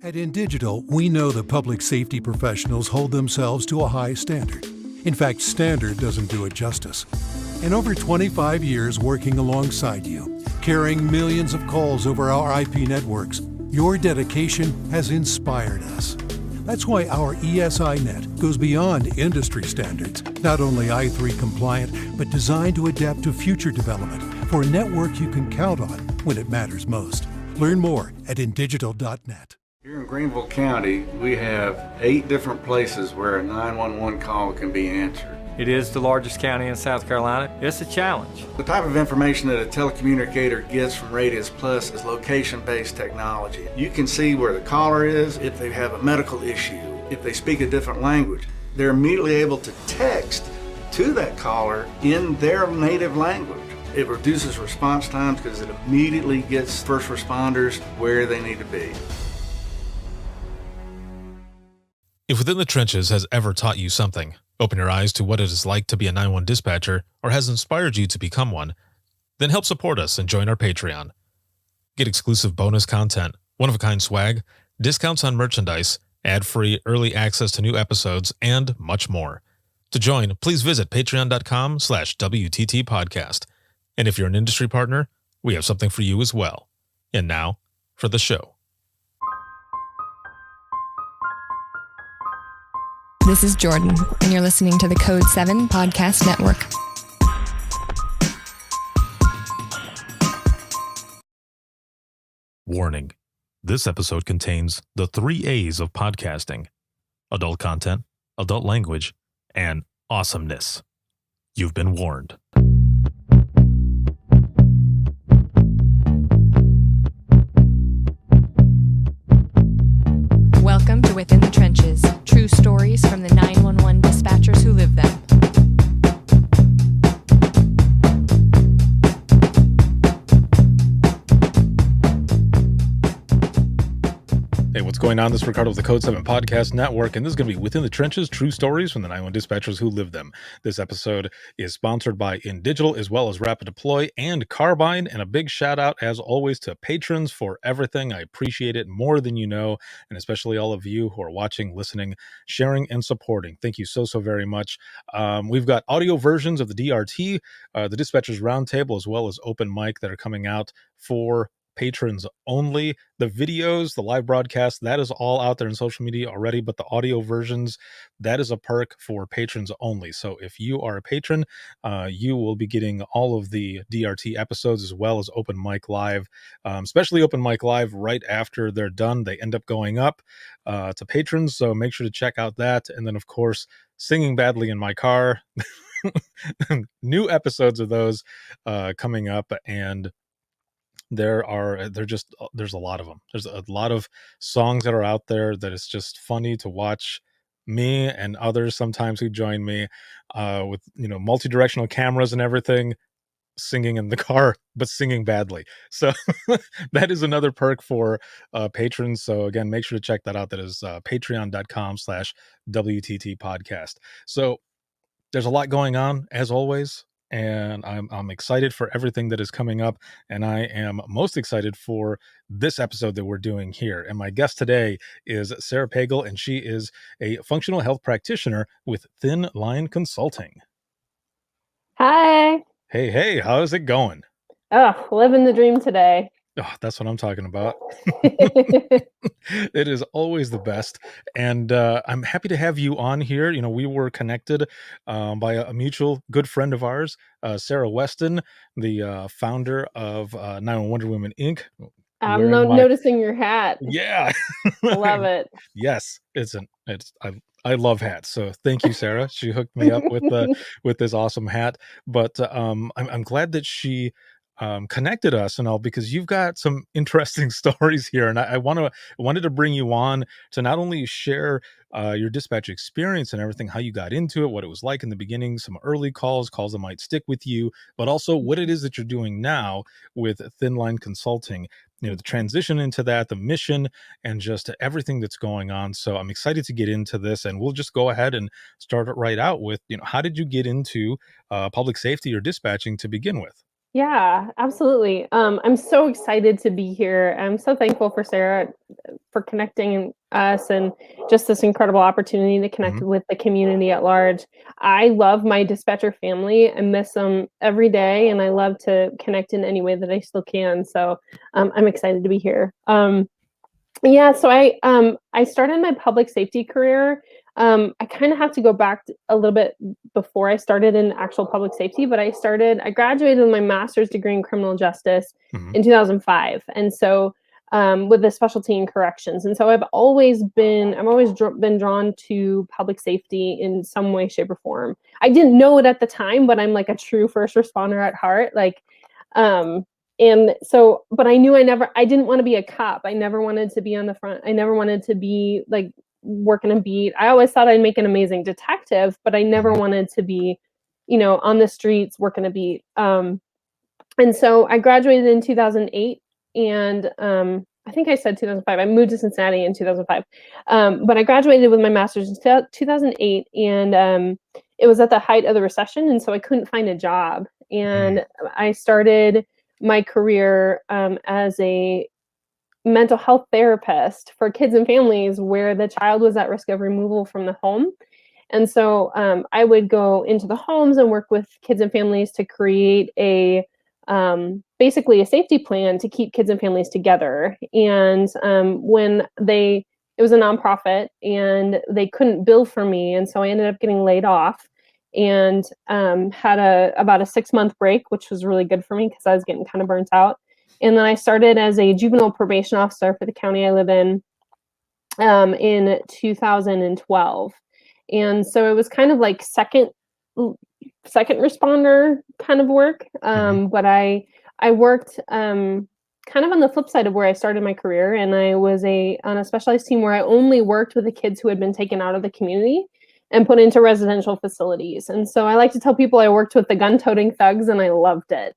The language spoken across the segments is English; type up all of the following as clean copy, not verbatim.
At InDigital, we know the public safety professionals hold themselves to a high standard. In fact, standard doesn't do it justice. In over 25 years working alongside you, carrying millions of calls over our IP networks, your dedication has inspired us. That's why our ESI Net goes beyond industry standards, not only I3 compliant, but designed to adapt to future development for a network you can count on when it matters most. Learn more at indigital.net. Here in Greenville County, we have 8 different places where a 911 call can be answered. It is the largest county in South Carolina. It's a challenge. The type of information that a telecommunicator gets from Radius Plus is location-based technology. You can see where the caller is, if they have a medical issue, if they speak a different language. They're immediately able to text to that caller in their native language. It reduces response times because it immediately gets first responders where they need to be. If Within the Trenches has ever taught you something, open your eyes to what it is like to be a 911 dispatcher, or has inspired you to become one, then help support us and join our Patreon. Get exclusive bonus content, one-of-a-kind swag, discounts on merchandise, ad-free early access to new episodes, and much more. To join, please visit patreon.com/WTT podcast. And if you're an industry partner, we have something for you as well. And now, for the show. This is Jordan, and you're listening to the Code 7 Podcast Network. Warning. This episode contains the 3 A's of podcasting: adult content, adult language, and awesomeness. You've been warned. Welcome to Within the Trenches, true stories from the 911 dispatchers who live them. Hey, what's going on? This is Ricardo of the Code 7 Podcast Network, and this is going to be Within the Trenches, true stories from the 911 dispatchers who live them. This episode is sponsored by InDigital, as well as Rapid Deploy and Carbine, and a big shout out, as always, to patrons for everything. I appreciate it more than you know, and especially all of you who are watching, listening, sharing, and supporting. Thank you so very much. We've got audio versions of the DRT, the Dispatchers Roundtable, as well as Open Mic that are coming out for patrons only. The videos, the live broadcast, that is all out there in social media already, but the audio versions, that is a perk for patrons only. So if you are a patron, you will be getting all of the DRT episodes as well as Open Mic Live, especially Open Mic Live right after they're done. They end up going up to patrons, so make sure to check out that. And then, of course, Singing Badly in My Car, new episodes of those coming up, and there's a lot of them. There's a lot of songs that are out there that it's just funny to watch me and others sometimes who join me with, multi-directional cameras and everything, singing in the car, but singing badly. So that is another perk for patrons. So again, make sure to check that out. That is patreon.com/WTT podcast. So there's a lot going on, as always, and I'm excited for everything that is coming up, and I am most excited for this episode that we're doing here. And my guest today is Sara Pagel, and she is a functional health practitioner with Thin Line Consulting. Hi. Hey, how is it going? Oh, living the dream today. Oh, that's what I'm talking about. It is always the best. And I'm happy to have you on here. We were connected by a mutual good friend of ours, Sarah Weston, the founder of 911 Wonder Women, Inc. I'm noticing your hat. Yeah. I love it. Yes, I love hats. So thank you, Sarah. She hooked me up with this awesome hat. But I'm glad that she connected us and all, because you've got some interesting stories here, and I wanted to bring you on to not only share your dispatch experience and everything, how you got into it, what it was like in the beginning, some early calls that might stick with you, but also what it is that you're doing now with Thin Line Consulting, the transition into that, the mission, and just everything that's going on. So I'm excited to get into this, and we'll just go ahead and start it right out with, how did you get into public safety or dispatching to begin with? Yeah, absolutely. I'm so excited to be here. I'm so thankful for Sarah for connecting us and just this incredible opportunity to connect Mhm. with the community at large. I love my dispatcher family. I miss them every day, and I love to connect in any way that I still can. So I'm excited to be here. Yeah, so I started my public safety career. I kind of have to go back a little bit before I started in actual public safety, but I graduated with my master's degree in criminal justice Mhm. in 2005, and so with a specialty in corrections. And so I've always been drawn to public safety in some way, shape, or form. I didn't know it at the time, but I'm like a true first responder at heart. Um, and so, but I didn't want to be a cop. I never wanted to be on the front. I never wanted to be like working a beat. I always thought I'd make an amazing detective, but I never Mhm. wanted to be, on the streets working a beat. And so I graduated in 2008, and I think I said 2005. I moved to Cincinnati in 2005, but I graduated with my master's in 2008, and it was at the height of the recession, and so I couldn't find a job. Mhm. And I started my career as a mental health therapist for kids and families where the child was at risk of removal from the home. And so I would go into the homes and work with kids and families to create basically a safety plan to keep kids and families together. And it was a nonprofit and they couldn't bill for me. And so I ended up getting laid off and had about a 6-month break, which was really good for me because I was getting kind of burnt out. And then I started as a juvenile probation officer for the county I live in 2012. And so it was kind of like second responder kind of work. Mhm. But I worked kind of on the flip side of where I started my career, and I was on a specialized team where I only worked with the kids who had been taken out of the community and put into residential facilities. And so I like to tell people I worked with the gun-toting thugs, and I loved it.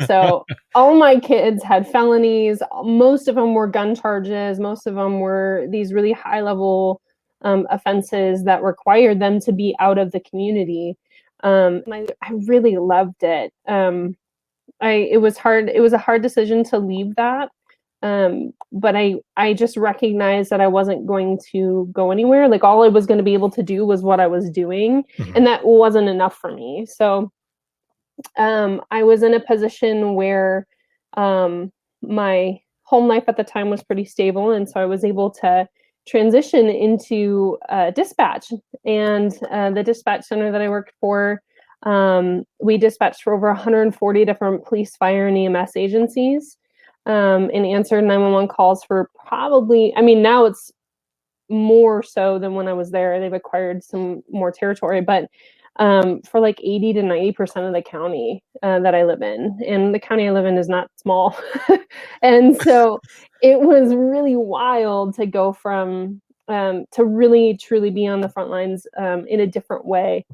So all my kids had felonies. Most of them were gun charges. Most of them were these really high level offenses that required them to be out of the community. And I really loved it. It was hard. It was a hard decision to leave that. But I just recognized that I wasn't going to go anywhere. Like all I was going to be able to do was what I was doing, Mhm. and that wasn't enough for me. So I was in a position where my home life at the time was pretty stable, and so I was able to transition into dispatch. And the dispatch center that I worked for, we dispatched for over 140 different police, fire, and EMS agencies, and answered 911 calls for probably. I mean, now it's more so than when I was there. They've acquired some more territory, but for like 80 to 90% of the county that I live in. And the county I live in is not small. And so it was really wild to go from to really truly be on the front lines in a different way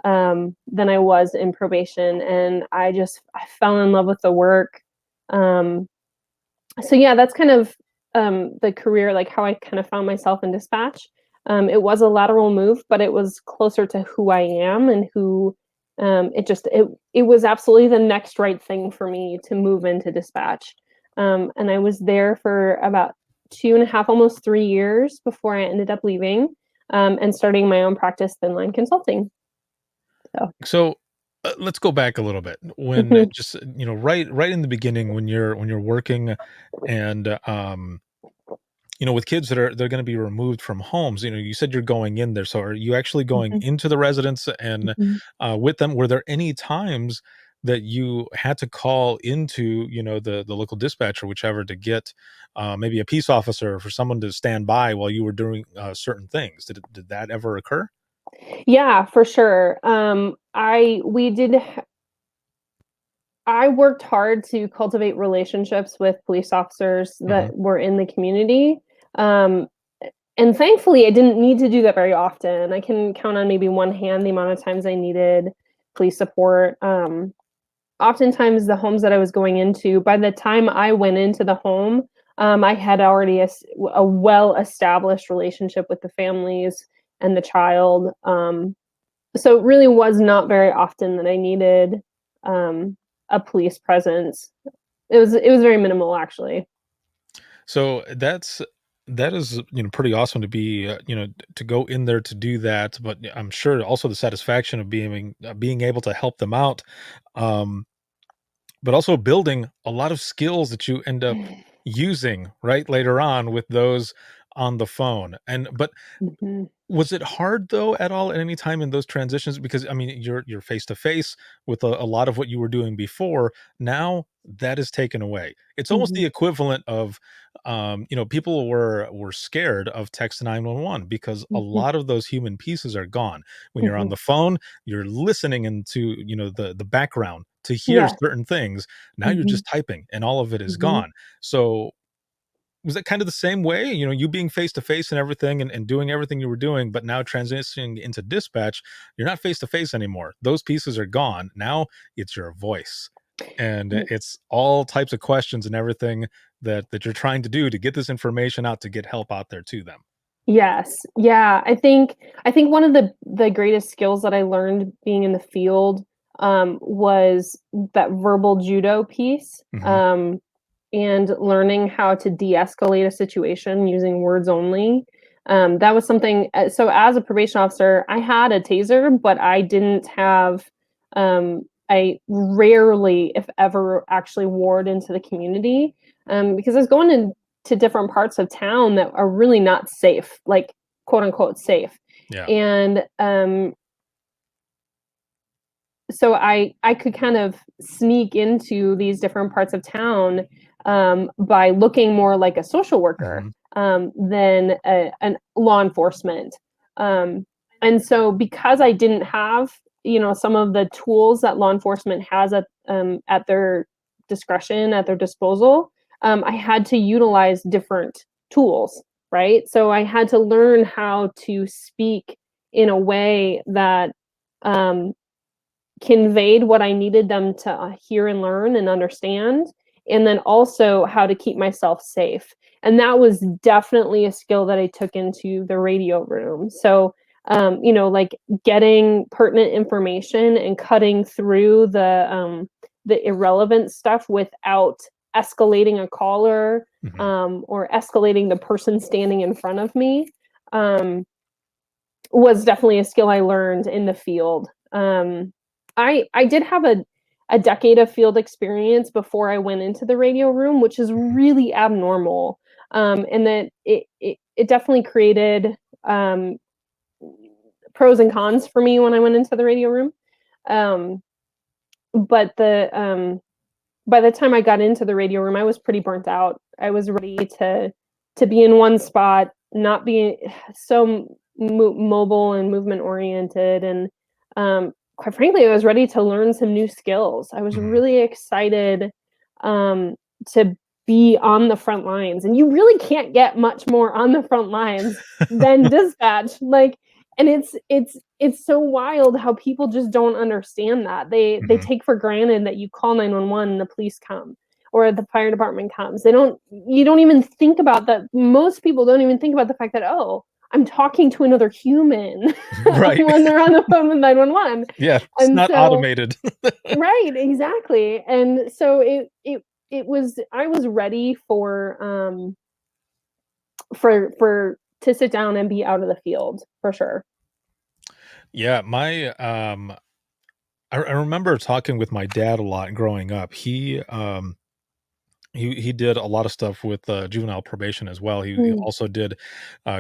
than I was in probation. And I fell in love with the work. Um, so yeah, that's kind of the career, like how I kind of found myself in dispatch. It was a lateral move, but it was closer to who I am and who it was absolutely the next right thing for me to move into dispatch. And I was there for about 2.5, almost 3 years before I ended up leaving and starting my own practice, Thinline Consulting. So, So let's go back a little bit. When mhm, just right in the beginning, when you're working, and with kids they're going to be removed from homes. You said you're going in there. So are you actually going mhm, into the residence and mhm. with them? Were there any times that you had to call into the local dispatcher, whichever, to get maybe a peace officer, for someone to stand by while you were doing certain things? Did that ever occur? Yeah, for sure. I worked hard to cultivate relationships with police officers Hmm. that were in the community. Um, and thankfully, I didn't need to do that very often. I can count on maybe one hand the amount of times I needed police support. Oftentimes, the homes that I was going into, by the time I went into the home, I had already a well established relationship with the families and the child. So it really was not very often that I needed um, a police presence. It was very minimal, actually. So that is, pretty awesome to be, to go in there to do that. But I'm sure also the satisfaction of being able to help them out, um, but also building a lot of skills that you end up using right later on with those on the phone. But Hmm. was it hard though at all at any time in those transitions? Because I mean, you're face to face with a lot of what you were doing before. Now that is taken away. It's almost Hmm. the equivalent of, people were scared of text 911 because a Hmm. lot of those human pieces are gone. When you're on Hmm. the phone, you're listening into, the background to hear Yes. certain things. Now you're Hmm. just typing, and all of it is Hmm. gone. So was that kind of the same way? You being face to face and everything, and doing everything you were doing, but now transitioning into dispatch, you're not face to face anymore. Those pieces are gone. Now it's your voice. And it's all types of questions and everything that you're trying to do to get this information out to get help out there to them. Yes. Yeah. I think one of the greatest skills that I learned being in the field was that verbal judo piece, Hmm. and learning how to de-escalate a situation using words only. That was something. So as a probation officer, I had a taser, but I didn't have. I rarely, if ever, actually ward into the community, because I was going to different parts of town that are really not safe, like quote unquote safe. Yeah. And so I could kind of sneak into these different parts of town by looking more like a social worker Hmm. than an law enforcement. Um, and so because I didn't have some of the tools that law enforcement has at their discretion, at their disposal, I had to utilize different tools, right? So I had to learn how to speak in a way that um, conveyed what I needed them to hear and learn and understand, and then also how to keep myself safe. And that was definitely a skill that I took into the radio room. So, like getting pertinent information and cutting through the irrelevant stuff without escalating a caller, Hmm. or escalating the person standing in front of me, um, was definitely a skill I learned in the field. I did have a decade of field experience before I went into the radio room, which is Hmm. really abnormal. And that it definitely created um, pros and cons for me when I went into the radio room. Um, but the by the time I got into the radio room, I was pretty burnt out. I was ready to be in one spot, not be so mobile and movement oriented, and quite frankly, I was ready to learn some new skills. I was Hmm. really excited um, to be on the front lines, and you really can't get much more on the front lines than dispatch. Like, and it's so wild how people just don't understand that. They Hmm. take for granted that you call 911 and the police come or the fire department comes. You don't even think about that. Most people don't even think about the fact that, oh, I'm talking to another human Right. when they're on the phone with 911. Yeah. It's And not so automated. right, exactly. And so it was I was ready for to sit down and be out of the field for sure. Yeah. I remember talking with my dad a lot growing up. He did a lot of stuff with juvenile probation as well. He Mm, also did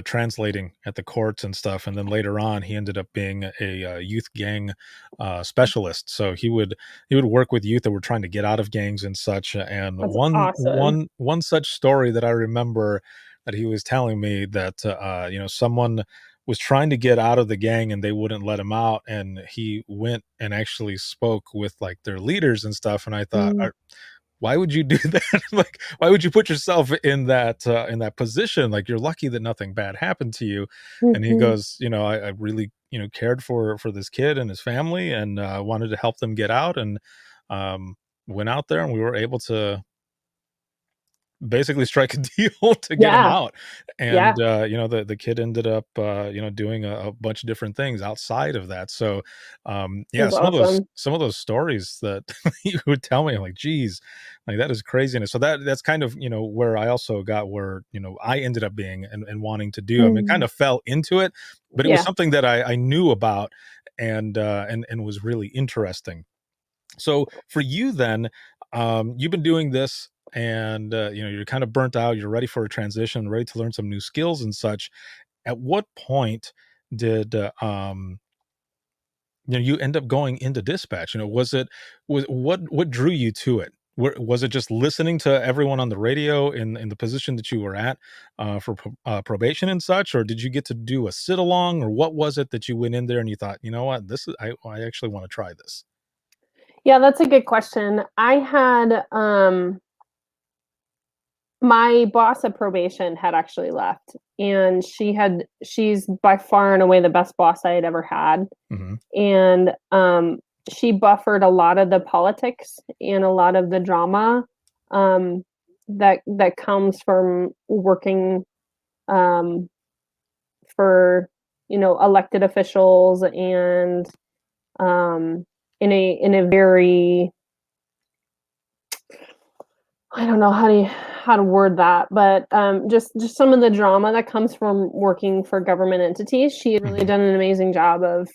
translating at the courts and stuff, and then later on, he ended up being a youth gang specialist. So he would work with youth that were trying to get out of gangs and such. And that's one awesome. one one such story that I remember that he was telling me that someone was trying to get out of the gang and they wouldn't let him out, and he went and actually spoke with like their leaders and stuff. And I thought, Mm, why would you do that? Like, why would you put yourself in that position? Like, you're lucky that nothing bad happened to you. And he mhm. goes, I really, cared for this kid and his family, and wanted to help them get out, and um, went out there, and we were able to basically strike a deal to get him Yeah. out. Yeah. And the kid ended up doing a bunch of different things outside of that. So It yeah, was awesome. some of those stories that you would tell me, I'm like, geez, like that is craziness. So that's kind of where I also got where I ended up being and wanting to do. I mean, kind Mhm. of fell into it, but it was Yeah. something that I knew about and was really interesting. So for you then, you've been doing this and you're kind of burnt out, you're ready for a transition, ready to learn some new skills and such. At what point did you end up going into dispatch? Was what drew you to it? Was it just listening to everyone on the radio in the position that you were at for probation and such, or did you get to do a sit along, or what was it that you went in there and you thought, you know what, this is I actually want to try this? Yeah, that's a good question. I had my boss at probation had actually left, and she's by far and away the best boss I had ever had. Hmm. And she buffered a lot of the politics and a lot of the drama um, that comes from working um, for elected officials and um, in a very, I don't know how to word that, but just some of the drama that comes from working for government entities. She had really Hmm. done an amazing job of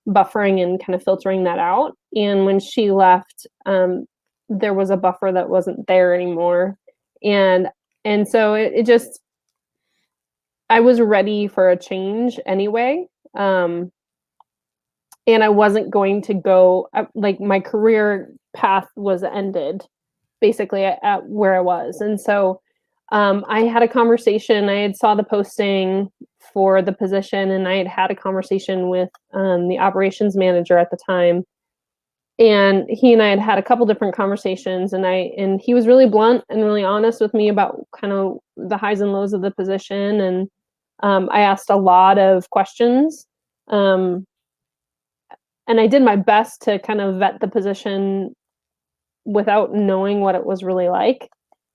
buffering and kind of filtering that out. And when she left, there was a buffer that wasn't there anymore, and so it just, I was ready for a change anyway. Um, and I wasn't going to go, like, my career path was ended basically at where I was. And so I had a conversation. I had saw the posting for the position, and I had a conversation with the operations manager at the time. And he and I had a couple different conversations, and he was really blunt and really honest with me about kind of the highs and lows of the position. And I asked a lot of questions. Um, and I did my best to kind of vet the position without knowing what it was really like.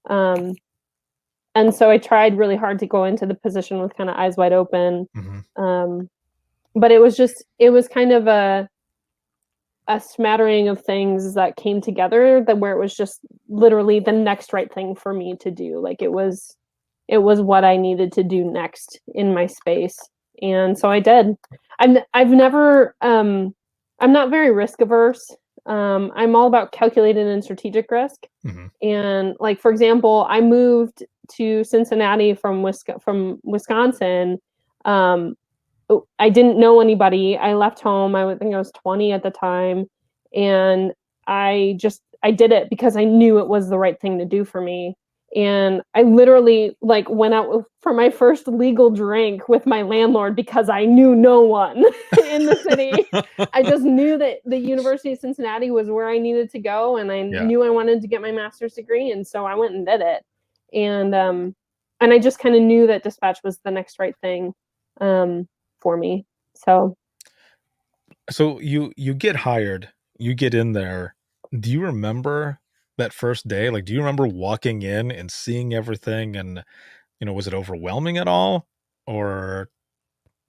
Um, and so I tried really hard to go into the position with kind of eyes wide open. Hmm. Um, but it was kind of a smattering of things that came together, that where it was just literally the next right thing for me to do. Like, it was what I needed to do next in my space. And so I did. I've never I'm not very risk averse. I'm all about calculated and strategic risk. Hmm. And, like, for example, I moved to Cincinnati from Wisconsin. Um, I didn't know anybody. I left home. I think I was 20 at the time, and I did it because I knew it was the right thing to do for me. And I literally, like, went out for my first legal drink with my landlord because I knew no one in the city. I just knew that the University of Cincinnati was where I needed to go, and I Yeah. knew I wanted to get my master's degree, and so I went and did it. And I just kind of knew that dispatch was the next right thing for me. So So you get hired, you get in there. Do you remember that first day? Like, do you remember walking in and seeing everything and, was it overwhelming at all? Or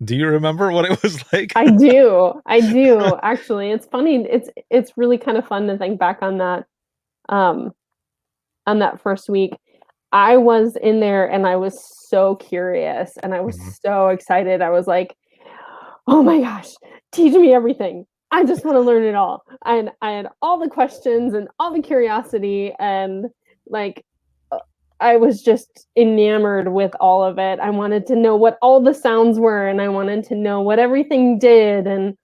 do you remember what it was like? I do actually. It's funny. It's really kind of fun to think back um, on that first week. I was in there and I was so curious and I was Mhm. so excited. I was like, "Oh my gosh, teach me everything. I just want to learn it all." And I had all the questions and all the curiosity, and, like, I was just enamored with all of it. I wanted to know what all the sounds were, and I wanted to know what everything did. And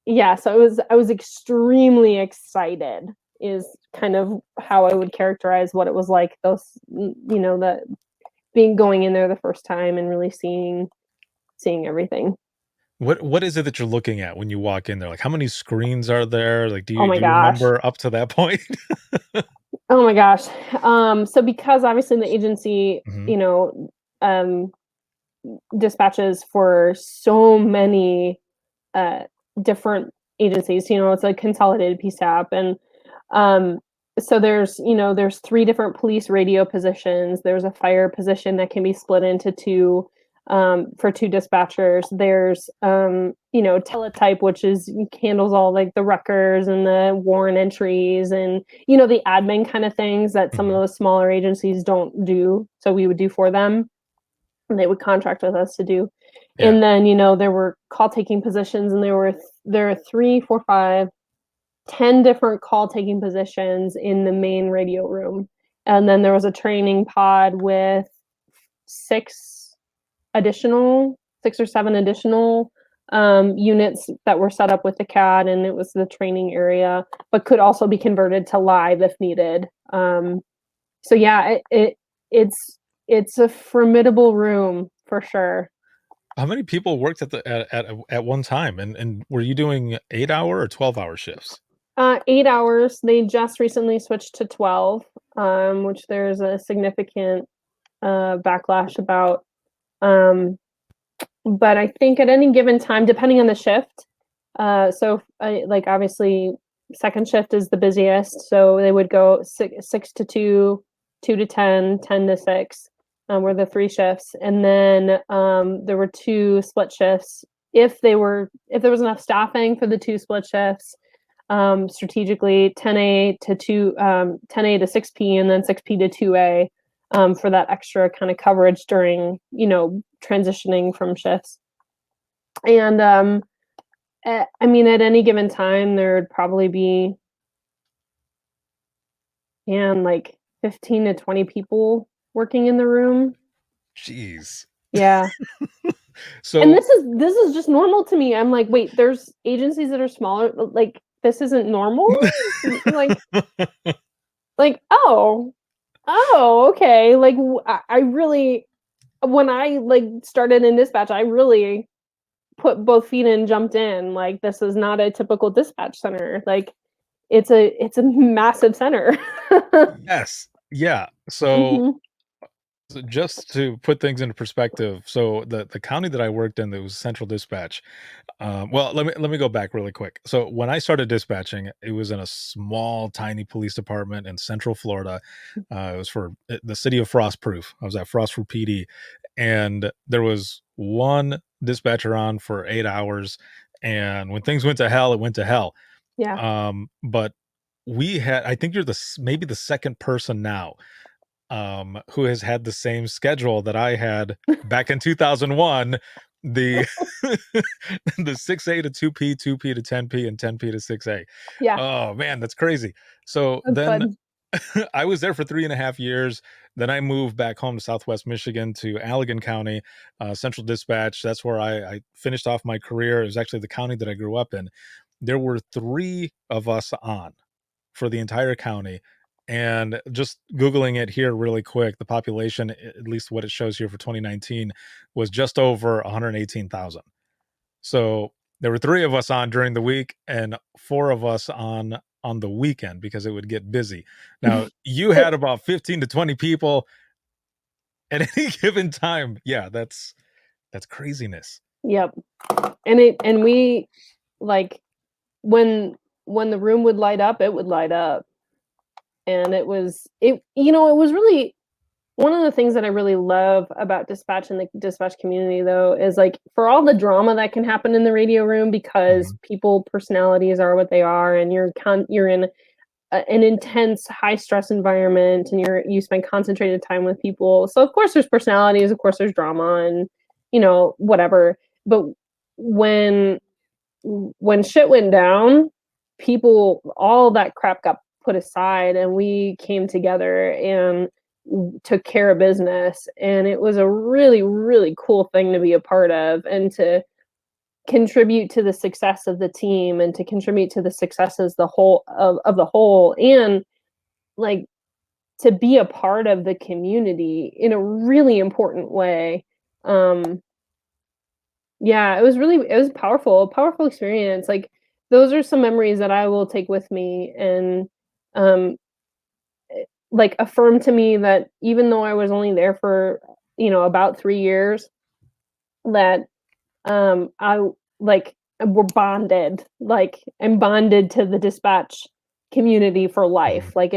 yeah, so I was extremely excited, is kind of how I would characterize what it was like, the being going in there the first time and really seeing everything. What is it that you're looking at when you walk in there? Like, how many screens are there? Like, do Oh you my do you gosh. remember up to that point? Oh my gosh. So because obviously the agency, Mhm. um, dispatches for so many uh, different agencies, it's a consolidated PSAP, and um, so there's 3 different police radio positions. There's a fire position that can be split into 2 for 2 dispatchers. There's teletype, which is handles all like the records and the warrant entries and the admin kind of things that some of Mhm. those smaller agencies don't do. So we would do for them, and they would contract with us to do. Yeah. And then there were call taking positions, and there are 3, 4, 5, 10 different call taking positions in the main radio room. And then there was a training pod with 6 or 7 additional units that were set up with the CAD, and it was the training area, but could also be converted to live if needed. So yeah, it's a formidable room for sure. How many people worked at one time, and were you doing 8-hour or 12-hour shifts? 8 hours. They just recently switched to 12, which there's a significant backlash about. But I think at any given time, depending on the shift, like obviously second shift is the busiest, so they would go 6 to 2, 2 to 10, 10 to 6, were the 3 shifts, and then there were 2 split shifts if there was enough staffing for the 2 split shifts. Strategically 10A to 10A to 6P, and then 6P to 2A, for that extra kind of coverage during transitioning from shifts. And at any given time there'd probably be like 15 to 20 people working in the room. Jeez. Yeah. So And this is just normal to me. I'm like, wait, there's agencies that are smaller, like this isn't normal. like oh, okay. Like I really, when I like started in dispatch, I really put both feet in, jumped in. Like this is not a typical dispatch center. Like it's a massive center. yes, yeah. So Mhm. just to put things into perspective, so the county that I worked in, that was Central Dispatch. Well, let me go back really quick. So when I started dispatching, it was in a small, tiny police department in Central Florida. It was for the city of Frostproof. I was at Frostproof PD, and there was one dispatcher on for 8 hours. And when things went to hell, it went to hell. Yeah. But we had, I think you're maybe the second person now who has had the same schedule that I had back in 2001, the the 6A to 2P, 2P to 10P, and 10P to 6A. Yeah. Oh man, that's crazy. So That's then fun. I was there for 3.5 years. Then I moved back home to Southwest Michigan to Allegan County, Central Dispatch. That's where I finished off my career. It was actually the county that I grew up in. There were 3 of us on for the entire county. And just Googling it here really quick, the population, at least what it shows here for 2019, was just over 118,000. So there were 3 of us on during the week and 4 of us on the weekend because it would get busy. Now you had about 15 to 20 people at any given time. Yeah, that's craziness. Yep. And we, like, when the room would light up, it would light up. And it was really one of the things that I really love about dispatch and the dispatch community, though, is like for all the drama that can happen in the radio room because Mhm. people personalities are what they are, and you're in an intense high stress environment, and you spend concentrated time with people. So of course there's personalities, of course there's drama, and whatever. But when shit went down, people, all that crap got put aside, and we came together and took care of business. And it was a really, really cool thing to be a part of, and to contribute to the success of the team, and to contribute to the successes of the whole, and like to be a part of the community in a really important way. um yeah, it was a powerful experience. Like those are some memories that I will take with me, and um like affirm to me that even though I was only there for about 3 years, that I like we're bonded. Like I'm bonded to the dispatch community for life. Mhm. Like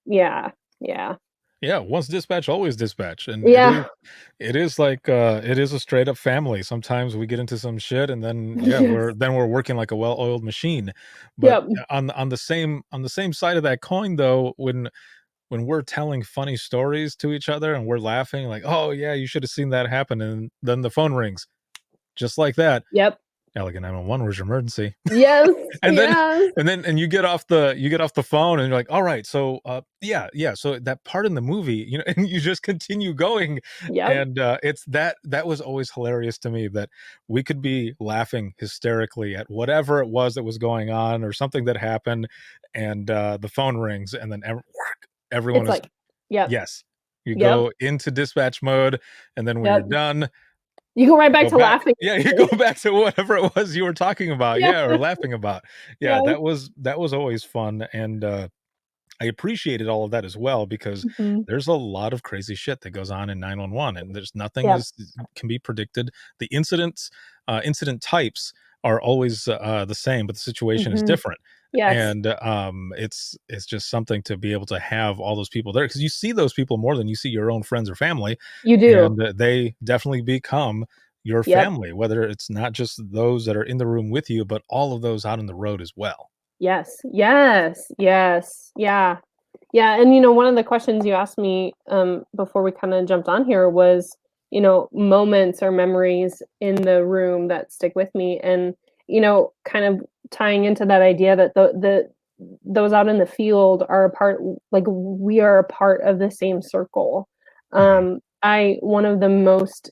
yeah, yeah, Yeah, once dispatch, always dispatch, and yeah, it is like, it is a straight up family. Sometimes we get into some shit, and then, yeah, yes, we're working like a well-oiled machine. But yep, on the same side of that coin, though, when we're telling funny stories to each other and we're laughing like, "Oh, yeah, you should have seen that happen," and then the phone rings just like that. yep, Elegant 911, where's your emergency? yes, And then yes, and you get off the phone and you're like, "All right, so, yeah, so that part in the movie," and you just continue going, yep, and, it's that was always hilarious to me that we could be laughing hysterically at whatever it was that was going on or something that happened, and, the phone rings, and then everyone it's is like, yep, yes. You yep, go into dispatch mode, and then when you're yep. done, You go right back go to back. laughing. Yeah, you go back to whatever it was you were talking about, Yeah, yeah, or laughing about. Yeah, yeah, that was always fun, and, I appreciated all of that as well because mhm, there's a lot of crazy shit that goes on in 911, and there's nothing yep, is can be predicted. The incident types are always, the same, but the situation is mhm, different, yes, and, it's just something to be able to have all those people there because you see those people more than you see your own friends or family, you do. and, they definitely become your Yep, family, whether it's not just those that are in the room with you, but all of those out on the road as well. yes, yes, yes, yeah. Yeah, and one of the questions you asked me before we kind of jumped on here was, moments or memories in the room that stick with me, and kind of tying into that idea that the those out in the field are a part, like we are a part of the same circle. Mhm. I one of the most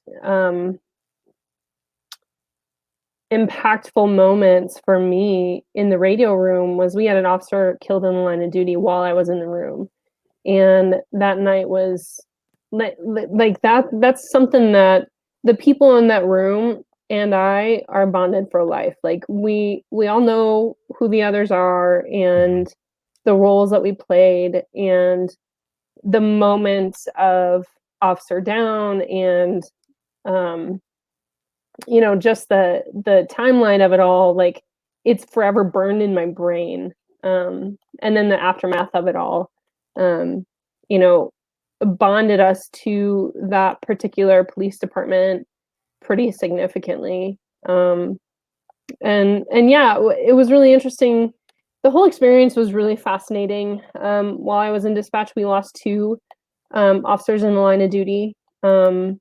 impactful moments for me in the radio room was we had an officer killed in the line of duty while I was in the room, and that night was like that's something that the people in that room and I are bonded for life. Like we all know who the others are Mhm. and the roles that we played and the moments of officer down and um just the timeline of it all, like it's forever burned in my brain. And then the aftermath of it all, um, you know, bonded us to that particular police department pretty significantly. And yeah, it was really interesting. The whole experience was really fascinating. While I was in dispatch, we lost two officers in the line of duty. The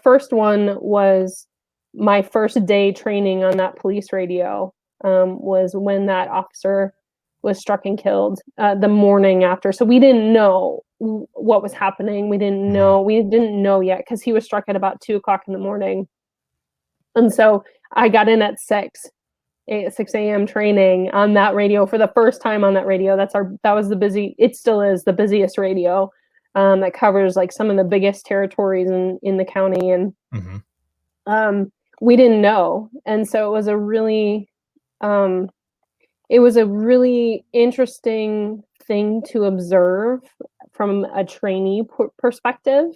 first one was my first day training on that police radio. Was when that officer was struck and killed the morning after. So we didn't know what was happening. Mhm. We didn't know yet because he was struck at about 2 o'clock in the morning. And so I got in at 6 a.m. training on that radio for the first time on that radio. That was it still is the busiest radio that covers like some of the biggest territories in the county. And Mhm. um, we didn't know. And so um, it was a really interesting thing to observe from a trainee perspective.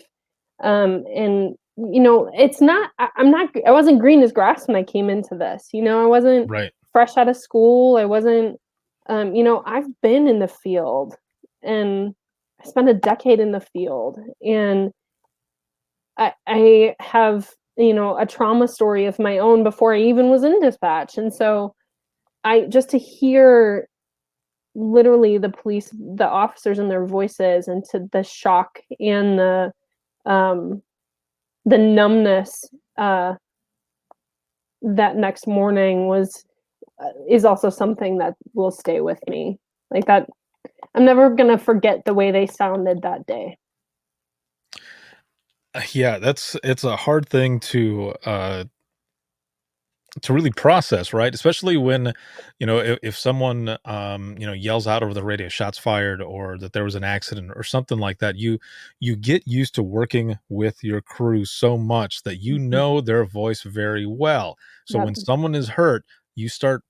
And it's not. I'm not. I wasn't green as grass when I came into this. I wasn't Right. fresh out of school. I wasn't. I've been in the field, and I spent a decade in the field, and I have a trauma story of my own before I even was in dispatch, and so I just to hear literally the officers and their voices, and to the shock and um, the numbness that next morning was is also something that will stay with me. Like that, I'm never gonna forget the way they sounded that day. Yeah, it's a hard thing to really process, right? Especially when, if someone, yells out over the radio, shots fired, or that there was an accident or something like that, you get used to working with your crew so much that you Mhm. know their voice very well. So Yep. when someone is hurt, you start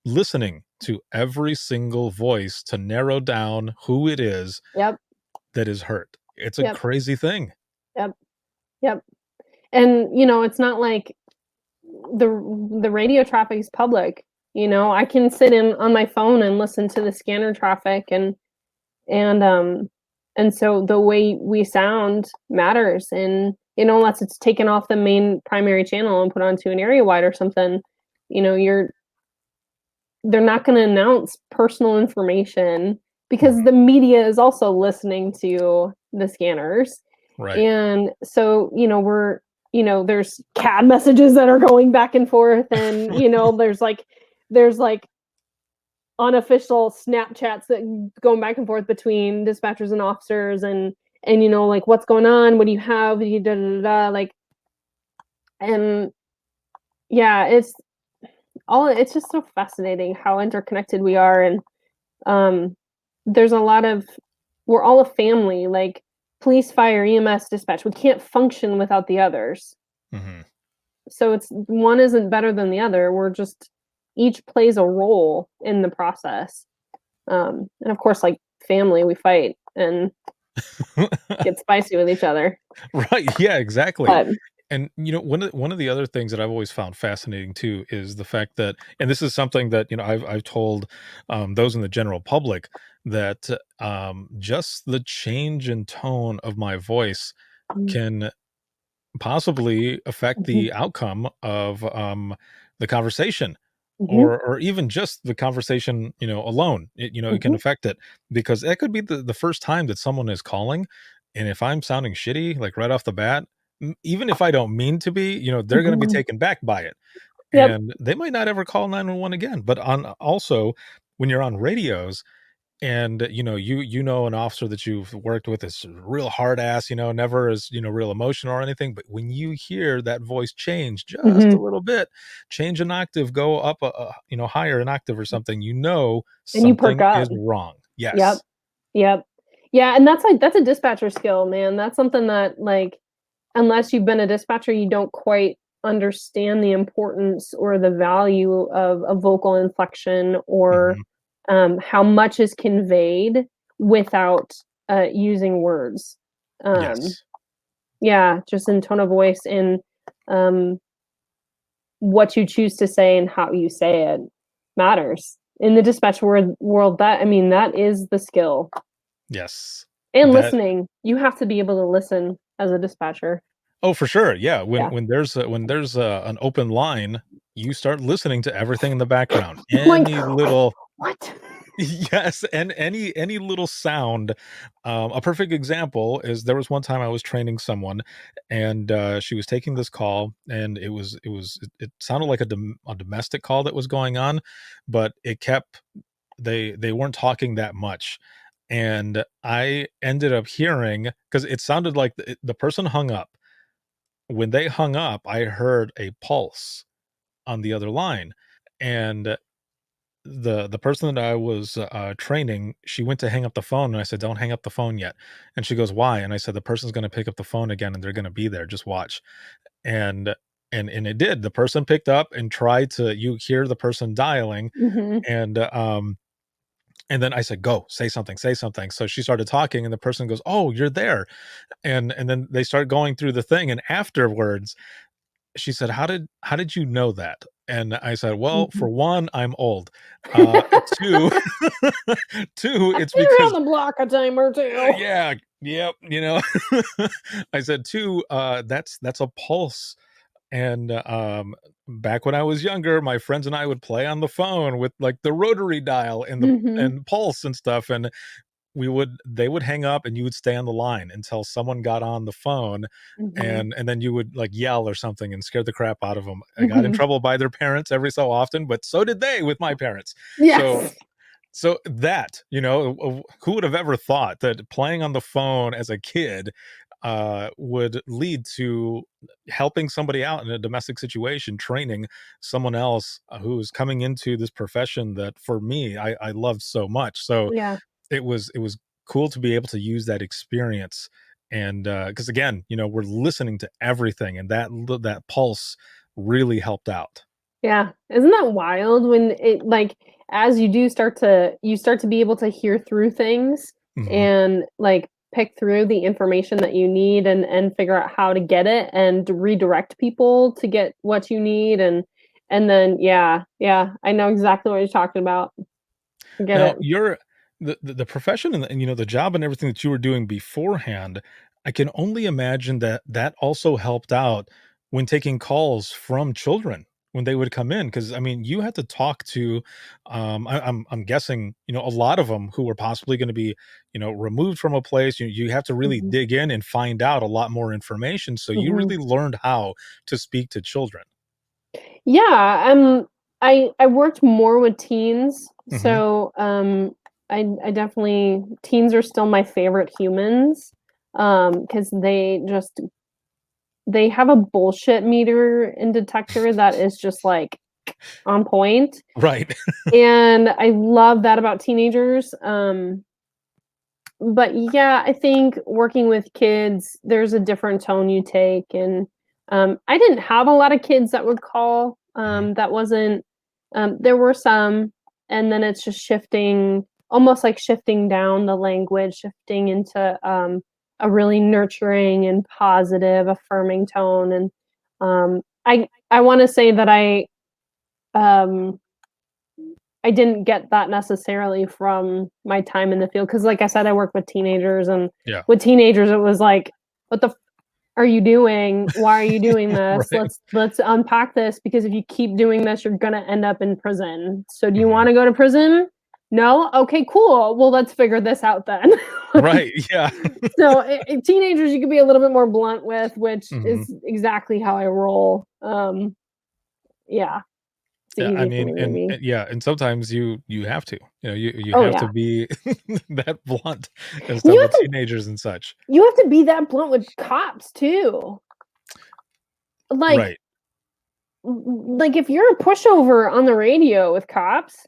listening to every single voice to narrow down who it is Yep. that is hurt. It's a Yep. crazy thing. Yep. Yep. And it's not like the radio traffic is public. I can sit in on my phone and listen to the scanner traffic, and so the way we sound matters. And unless it's taken off the main primary channel and put onto an area wide or something, they're not going to announce personal information, because the media is also listening to the scanners. Right. And so, there's CAD messages that are going back and forth, and there's like unofficial Snapchats that going back and forth between dispatchers and officers, and like, what's going on, what do you have, da, da, da, da, like, and yeah, it's just so fascinating how interconnected we are. And there's a lot of, we're all a family, like police, fire, EMS, dispatch. We can't function without the others. Mm-hmm. So it's, one isn't better than the other. We're just, each plays a role in the process. And of course, like family, we fight and get spicy with each other. Right. Yeah, exactly. But And one of the other things that I've always found fascinating too is the fact that, and this is something that I've told those in the general public, that just the change in tone of my voice can possibly affect Mhm. the outcome of the conversation, Mhm. or even just the conversation alone. It can Mhm. affect it, because that could be the first time that someone is calling, and if I'm sounding shitty like right off the bat, even if I don't mean to be, they're going to be Mhm. taken back by it, Yep. and they might not ever call 911 again. But on also, when you're on radios, and an officer that you've worked with is real hard ass, never is real emotional or anything, but when you hear that voice change just a Mhm. little bit, change an octave, go up higher an octave or something, And you perk something up. is wrong. Yep. Yes. Yep. Yeah, and that's a dispatcher skill, man. That's something that, like, unless you've been a dispatcher, you don't quite understand the importance or the value of a vocal inflection, or Hmm. how much is conveyed without using words. Um, Yes. yeah, just in tone of voice, and um, what you choose to say and how you say it matters. In the dispatch world, that is the skill. Yes. And That listening, you have to be able to listen as a dispatcher. Oh, for sure. Yeah. Yeah. When there's an open line, you start listening to everything in the background. Like, Any little what? Yes, and any little sound. A perfect example is, there was one time I was training someone, and she was taking this call, and it sounded like a domestic call that was going on, but it kept they weren't talking that much, and I ended up hearing, because it sounded like the person hung up. When they hung up, I heard a pulse on the other line, and the person that I was training, she went to hang up the phone, and I said, "Don't hang up the phone yet." And she goes, "Why?" And I said, "The person's going to pick up the phone again, and they're going to be there. Just watch." And and it did. The person picked up and tried to. You hear the person dialing, Mhm. and and then I said, "Go, say something, say something." So she started talking, and the person goes, "Oh, you're there," and then they start going through the thing, and afterwards she said, "How did you know that?" And I said, "Well, Mhm. for one, I'm old. 2, 2, I've it's been around because the block a time or two. yeah, yep, I said, 2, that's a pulse, and, back when I was younger, my friends and I would play on the phone with, like, the rotary dial and the Mhm. and pulse and stuff, and they would hang up, and you would stay on the line until someone got on the phone, Mhm. and then you would like yell or something and scare the crap out of them. I got in Mhm. trouble by their parents every so often, but so did they with my parents. So Yes. that, who would have ever thought that playing on the phone as a kid would lead to helping somebody out in a domestic situation, training someone else who's coming into this profession that for me I loved so much. So Yeah. it was cool to be able to use that experience, and because again, we're listening to everything, and that pulse really helped out. Yeah. Isn't that wild when it, like, as you start to be able to hear through things, Hmm. and, like, pick through the information that you need, and figure out how to get it and redirect people to get what you need, And then, yeah, I know exactly what you're talking about. I get Now, it. you're the profession and you know, the job and everything that you were doing beforehand, I can only imagine that that also helped out when taking calls from children when they would come in. Because I mean, you had to talk to, I'm guessing, you know, a lot of them who were possibly gonna be, you know, removed from a place. You have to really Mhm, dig in and find out a lot more information, so you mhm. really learned how to speak to children. Yeah, I worked more with teens, Mhm. so, I definitely teens are still my favorite humans, because they have a bullshit meter and detector that is just, like, on point, Right. and I love that about teenagers, but yeah, I think working with kids, there's a different tone you take, and I didn't have a lot of kids that would call. Mhm. That wasn't. There were some, and then it's just shifting, almost like shifting down the language, shifting into a really nurturing and positive, affirming tone. And I want to say that um, I didn't get that necessarily from my time in the field because, like I said, I work with teenagers, and Yeah. with teenagers, it was like, "What the f are you doing? Why are you doing this? Right. Let's unpack this because if you keep doing this, you're gonna end up in prison. So do you Mhm. wanna go to prison? No? Okay, cool. Well, let's figure this out then." Like, Right, yeah. so, teenagers, you can be a little bit more blunt with, which Mhm. is exactly how I roll. Yeah, it's Yeah, I easy for mean, me maybe. yeah, and sometimes you have to, you know, you Oh, have to yeah. be that blunt and You stuff have with to teenagers and such. You have to be that blunt with cops too. Like Right. like if you're a pushover on the radio with cops,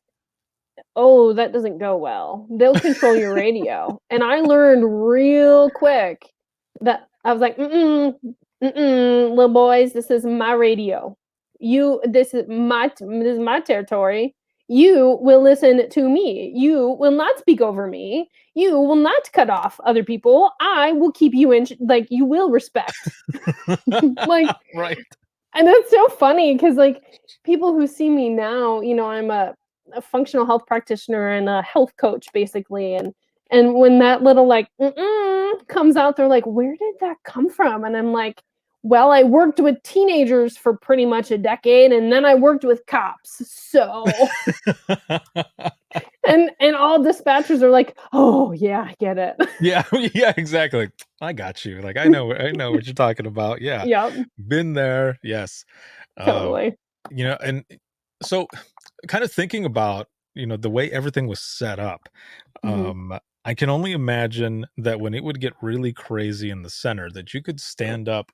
oh, that doesn't go well. They'll control your radio. And I learned real quick that I was like, mm-mm, mm-mm, little boys, this is my radio. This is my territory. You will listen to me. You will not speak over me. You will not cut off other people. I will keep you in, like, you will respect. Like, Right. and it's so funny because, like, people who see me now, I'm a functional health practitioner and a health coach basically, and when that little, like, "Mm-mm" comes out, they're like, "Where did that come from?" And I'm like, "Well, I worked with teenagers for pretty much a decade, and then I worked with cops, so." And all dispatchers are like, "Oh, yeah, I get it." Yeah, yeah, exactly. I got you, like, I know what you're talking about, yeah. Yep, Been there, yes. Um, totally. you know, and so kind of thinking about, you know, the way everything was set up, Mhm, I can only imagine that when it would get really crazy in the center, that you could stand up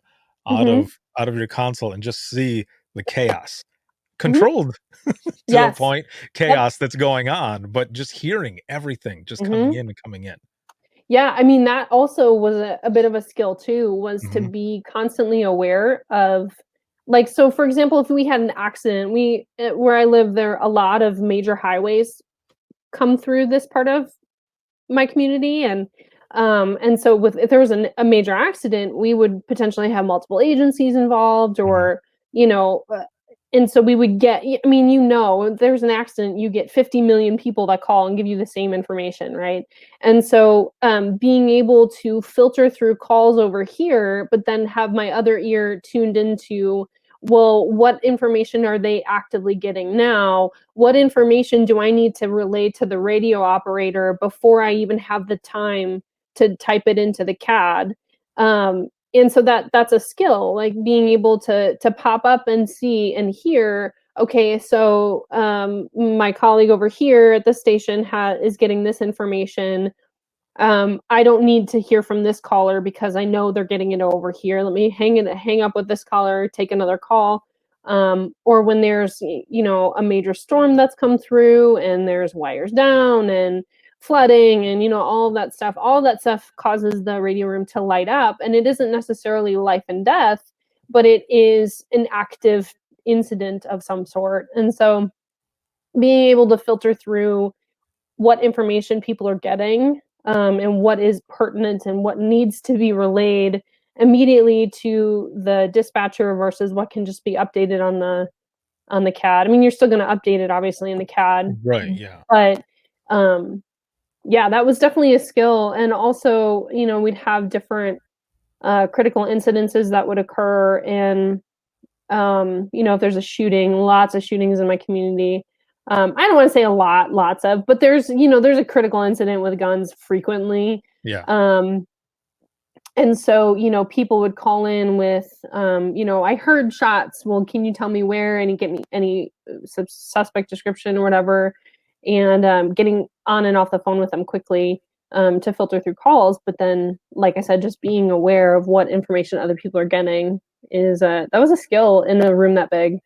mhm, out of your console and just see the chaos, mhm. controlled to a Yes. point, Yep. chaos that's going on, but just hearing everything just coming Mhm. in and coming in. Yeah, I mean, that also was a bit of a skill too, was to Mhm, be constantly aware of, like, so for example, if we had an accident, where I live, there a lot of major highways come through this part of my community, and so with if there was a major accident, we would potentially have multiple agencies involved, mhm. or, and so we would get, I mean, if there's an accident, you get 50 million people that call and give you the same information, right? And so, being able to filter through calls over here, but then have my other ear tuned into, well, what information are they actively getting now? What information do I need to relay to the radio operator before I even have the time to type it into the CAD? And so that's a skill, like being able to pop up and see and hear. Okay, so my colleague over here at the station is getting this information. I don't need to hear from this caller because I know they're getting it over here. Let me hang up with this caller, take another call. Or when there's, a major storm that's come through and there's wires down and flooding and, all of that stuff. All of that stuff causes the radio room to light up, and it isn't necessarily life and death, but it is an active incident of some sort. And so being able to filter through what information people are getting, and what is pertinent and what needs to be relayed immediately to the dispatcher versus what can just be updated on the on the CAD. I mean, you're still going to update it obviously in the CAD, Right. Yeah. but yeah, that was definitely a skill. And also, we'd have different critical incidences that would occur, and if there's a shooting, lots of shootings in my community. I don't want to say lots of, but there's a critical incident with guns frequently. Yeah. And so, people would call in with, I heard shots. Well, can you tell me where? And get me any suspect description or whatever. And getting on and off the phone with them quickly to filter through calls. But then, like I said, just being aware of what information other people are getting that was a skill in a room that big.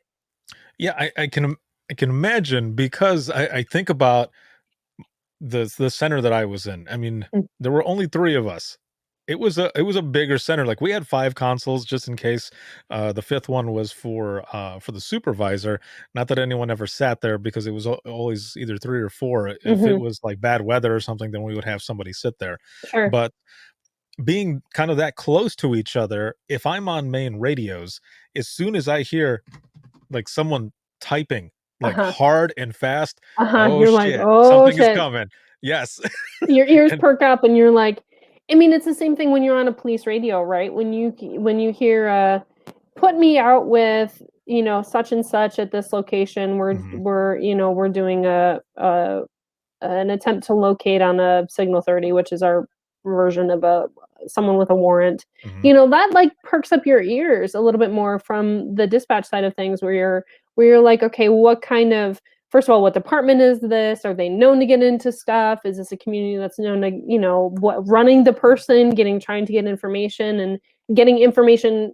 Yeah, I can imagine, because I think about the center that I was in. I mean, Mm. there were only 3 of us. It was a bigger center. Like, we had 5 consoles just in case. The 5th one was for the supervisor. Not that anyone ever sat there, because it was always either 3 or 4. If it Mm-hmm. was like bad weather or something, then we would have somebody sit there. Sure. But being kind of that close to each other, if I'm on main radios, as soon as I hear like someone typing like Uh-huh. hard and fast, oh You're like, shit, oh something is shit. coming. Yes. Your ears And perk up and you're like, I mean, it's the same thing when you're on a police radio, right? When you hear put me out with, such and such at this location, Mhm, we're doing an attempt to locate on a signal 30, which is our version of someone with a warrant. mhm, That like perks up your ears a little bit more from the dispatch side of things, where you're like, okay, what kind of, first of all, what department is this? Are they known to get into stuff? Is this a community that's known to, what running the person, trying to get information and getting information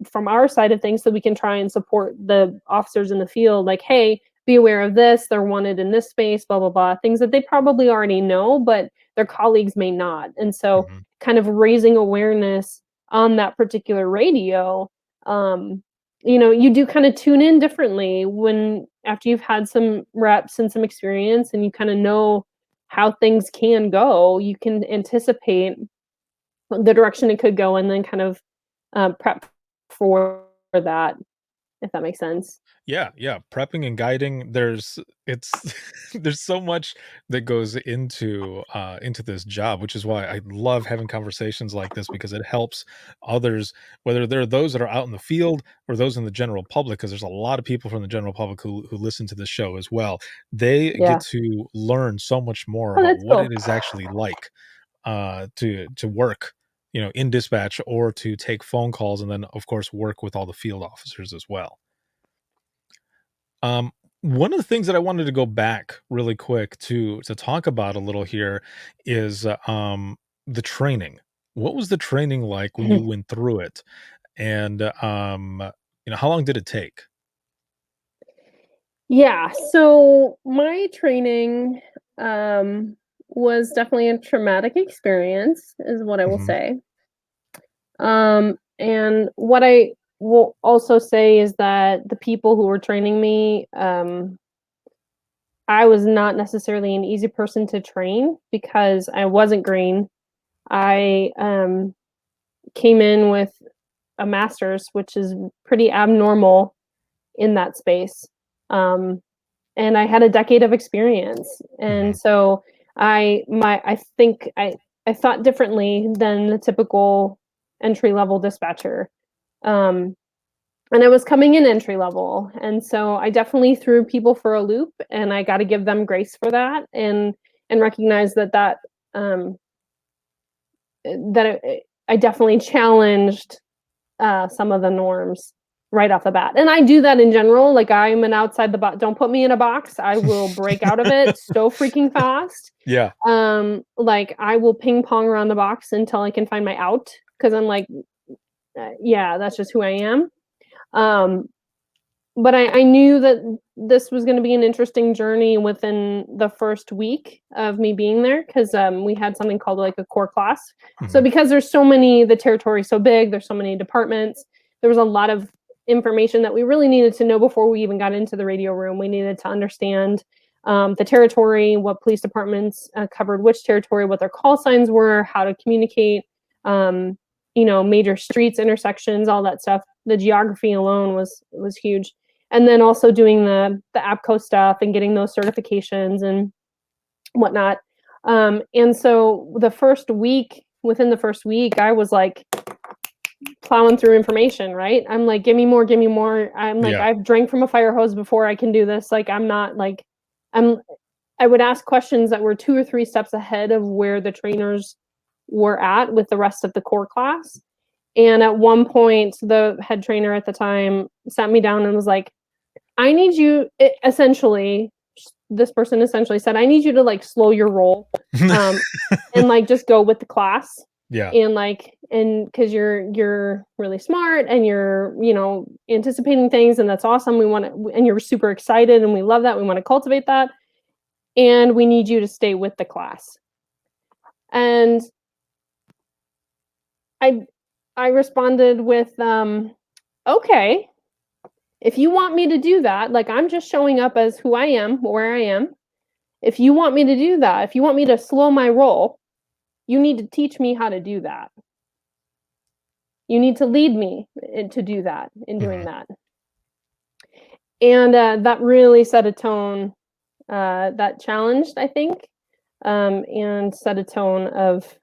from our side of things so we can try and support the officers in the field, like, hey, be aware of this, they're wanted in this space, blah blah blah, things that they probably already know but their colleagues may not. And so mhm. kind of raising awareness on that particular radio, you do kind of tune in differently when after you've had some reps and some experience and you kind of know how things can go. You can anticipate the direction it could go and then kind of prep for that, if that makes sense. Yeah, yeah, prepping and guiding, it's there's so much that goes into this job, which is why I love having conversations like this, because it helps others, whether they're those that are out in the field or those in the general public, because there's a lot of people from the general public who listen to this show as well. They get Yeah. to learn so much more Oh, about that's what cool. it is actually like to work, in dispatch, or to take phone calls, and then of course work with all the field officers as well. Um, one of the things that I wanted to go back really quick to talk about a little here is the training. What was the training like when you went through it? And how long did it take? Yeah, so my training was definitely a traumatic experience, is what I will Mhm, say. And what I will also say is that the people who were training me, I was not necessarily an easy person to train because I wasn't green. I came in with a master's, which is pretty abnormal in that space. Um, and I had a decade of experience. mhm, And so I think I thought differently than the typical entry level dispatcher. Um, and I was coming in entry level. And so I definitely threw people for a loop, and I got to give them grace for that, and recognize um, I definitely challenged some of the norms right off the bat. And I do that in general. Like, I'm an outside the box. Don't put me in a box. I will break out of it so freaking fast. yeah, Like, I will ping pong around the box until I can find my out, because I'm like, yeah, that's just who I am. Um, but I knew that this was going to be an interesting journey within the first week of me being there, because we had something called like a core class. So mhm, because the territory's so big, there's so many departments, there was a lot of information that we really needed to know before we even got into the radio room. We needed to understand the territory, what police departments covered which territory, what their call signs were, how to communicate, major streets, intersections, all that stuff. The geography alone was huge. and then also doing the APCO stuff and getting those certifications and whatnot. And so within the first week, I was like plowing through information, right? I'm like, give me more. I'm like, I've drank from a fire hose before. I can do this. Like, I'm not like, I would ask questions that were 2 or 3 steps ahead of where the trainers were at with the rest of the core class. And at one point, the head trainer at the time sat me down and was like, I need you, this person essentially said, I need you to like slow your roll and like just go with the class. Yeah. And because you're really smart and you're, anticipating things, and that's awesome. And you're super excited and we love that. We want to cultivate that. And we need you to stay with the class. And I responded with, okay, if you want me to do that, like I'm just showing up as who I am, where I am. If you want me to do that, if you want me to slow my roll, you need to teach me how to do that. You need to lead me to do that, in doing that. And that really set a tone, that challenged, I think, and set a tone of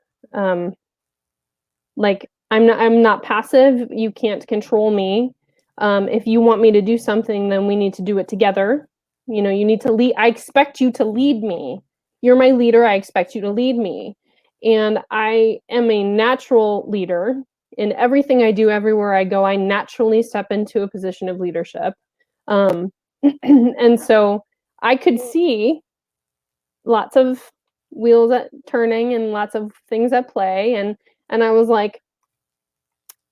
like, I'm not passive. You can't control me. If you want me to do something, then we need to do it together. You need to lead. I expect you to lead me. You're my leader. I expect you to lead me. And I am a natural leader. In everything I do, everywhere I go, I naturally step into a position of leadership. And so I could see lots of wheels turning and lots of things at play. And I was like,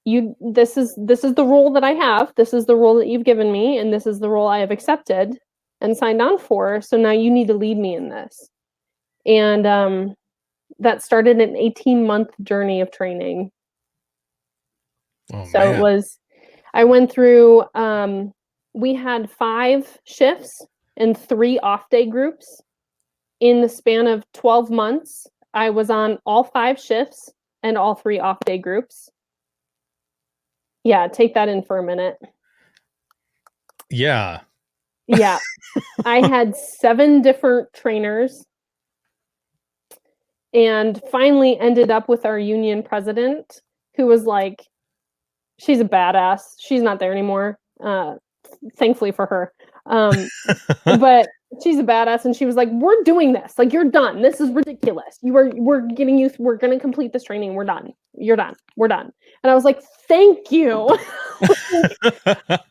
this is the role that I have. This is the role that you've given me, and this is the role I have accepted and signed on for. So now you need to lead me in this. And that started an 18-month journey of training. I went through, we had 5 shifts and 3 off-day groups. In the span of 12 months, I was on all 5 shifts and all 3 off-day groups. Yeah, take that in for a minute. Yeah. Yeah. I had 7 different trainers and finally ended up with our union president, who was like, she's a badass. She's not there anymore, thankfully for her. But she's a badass, and she was like, we're doing this. Like, you're done. This is ridiculous. We're going to complete this training. We're done. You're done. We're done. And I was like, thank you.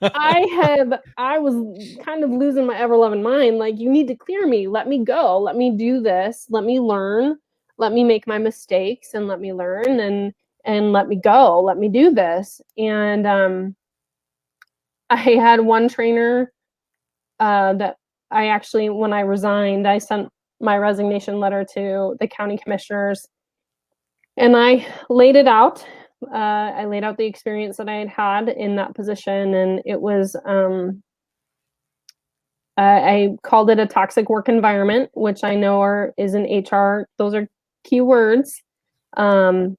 I was kind of losing my ever-loving mind. Like, you need to clear me. Let me go. Let me do this. Let me learn. Let me make my mistakes and let me learn and let me go. Let me do this. And I had one trainer that I actually, when I resigned, I sent my resignation letter to the county commissioners, and I laid it out. I laid out the experience that I had had in that position, and it was, I called it a toxic work environment, which I know is in HR. Those are key words. And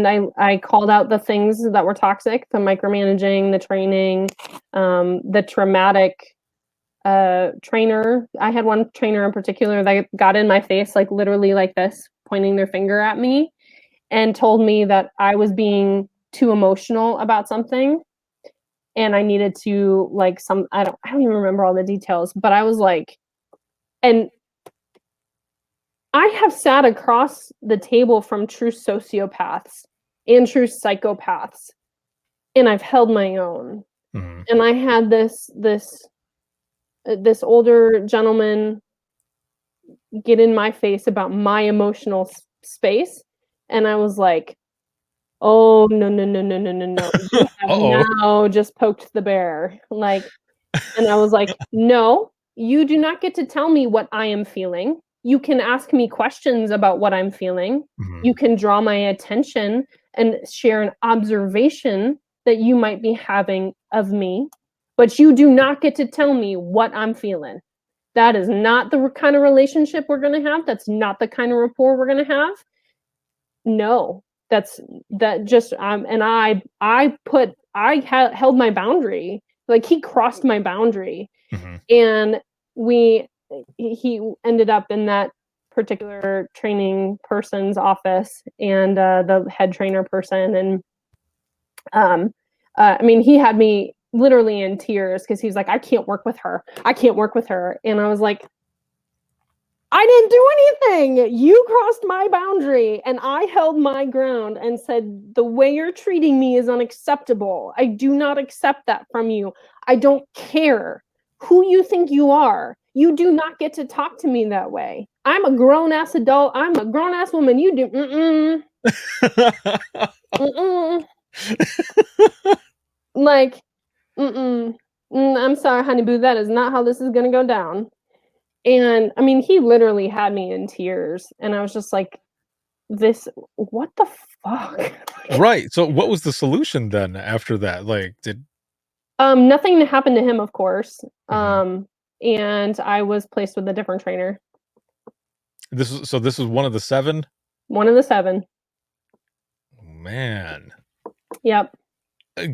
I called out the things that were toxic: the micromanaging, the training, the traumatic trainer. I had one trainer in particular that got in my face, like literally like this, pointing their finger at me and told me that I was being too emotional about something and I needed to I don't even remember all the details, but I was like, and I have sat across the table from true sociopaths and true psychopaths, and I've held my own. Mm-hmm. And I had this older gentleman get in my face about my emotional space, and I was like, oh, no. You have now just poked the bear. And I was like, no, you do not get to tell me what I am feeling. You can ask me questions about what I'm feeling. Mm-hmm. You can draw my attention and share an observation that you might be having of me, but you do not get to tell me what I'm feeling. That is not the kind of relationship we're going to have. That's not the kind of rapport we're going to have. No, and I held my boundary. like he crossed my boundary. Hmm. And he ended up in that particular training person's office, and the head trainer person, and I mean, he had me literally in tears because he's like, I can't work with her, and I was like, I didn't do anything. You crossed my boundary, and I held my ground and said, the way you're treating me is unacceptable. I do not accept that from you. I don't care who you think you are. You do not get to talk to me that way. I'm a grown-ass adult. I'm a grown-ass woman. You do, mm-mm. Like, I'm sorry, honey boo, that is not how this is gonna go down. And I mean, he literally had me in tears, and I was just like, what the fuck? Right. So what was the solution then after that? Like, Nothing happened to him, of course. Mhm. And I was placed with a different trainer. This is one of the 7? One of the 7. Man. Yep.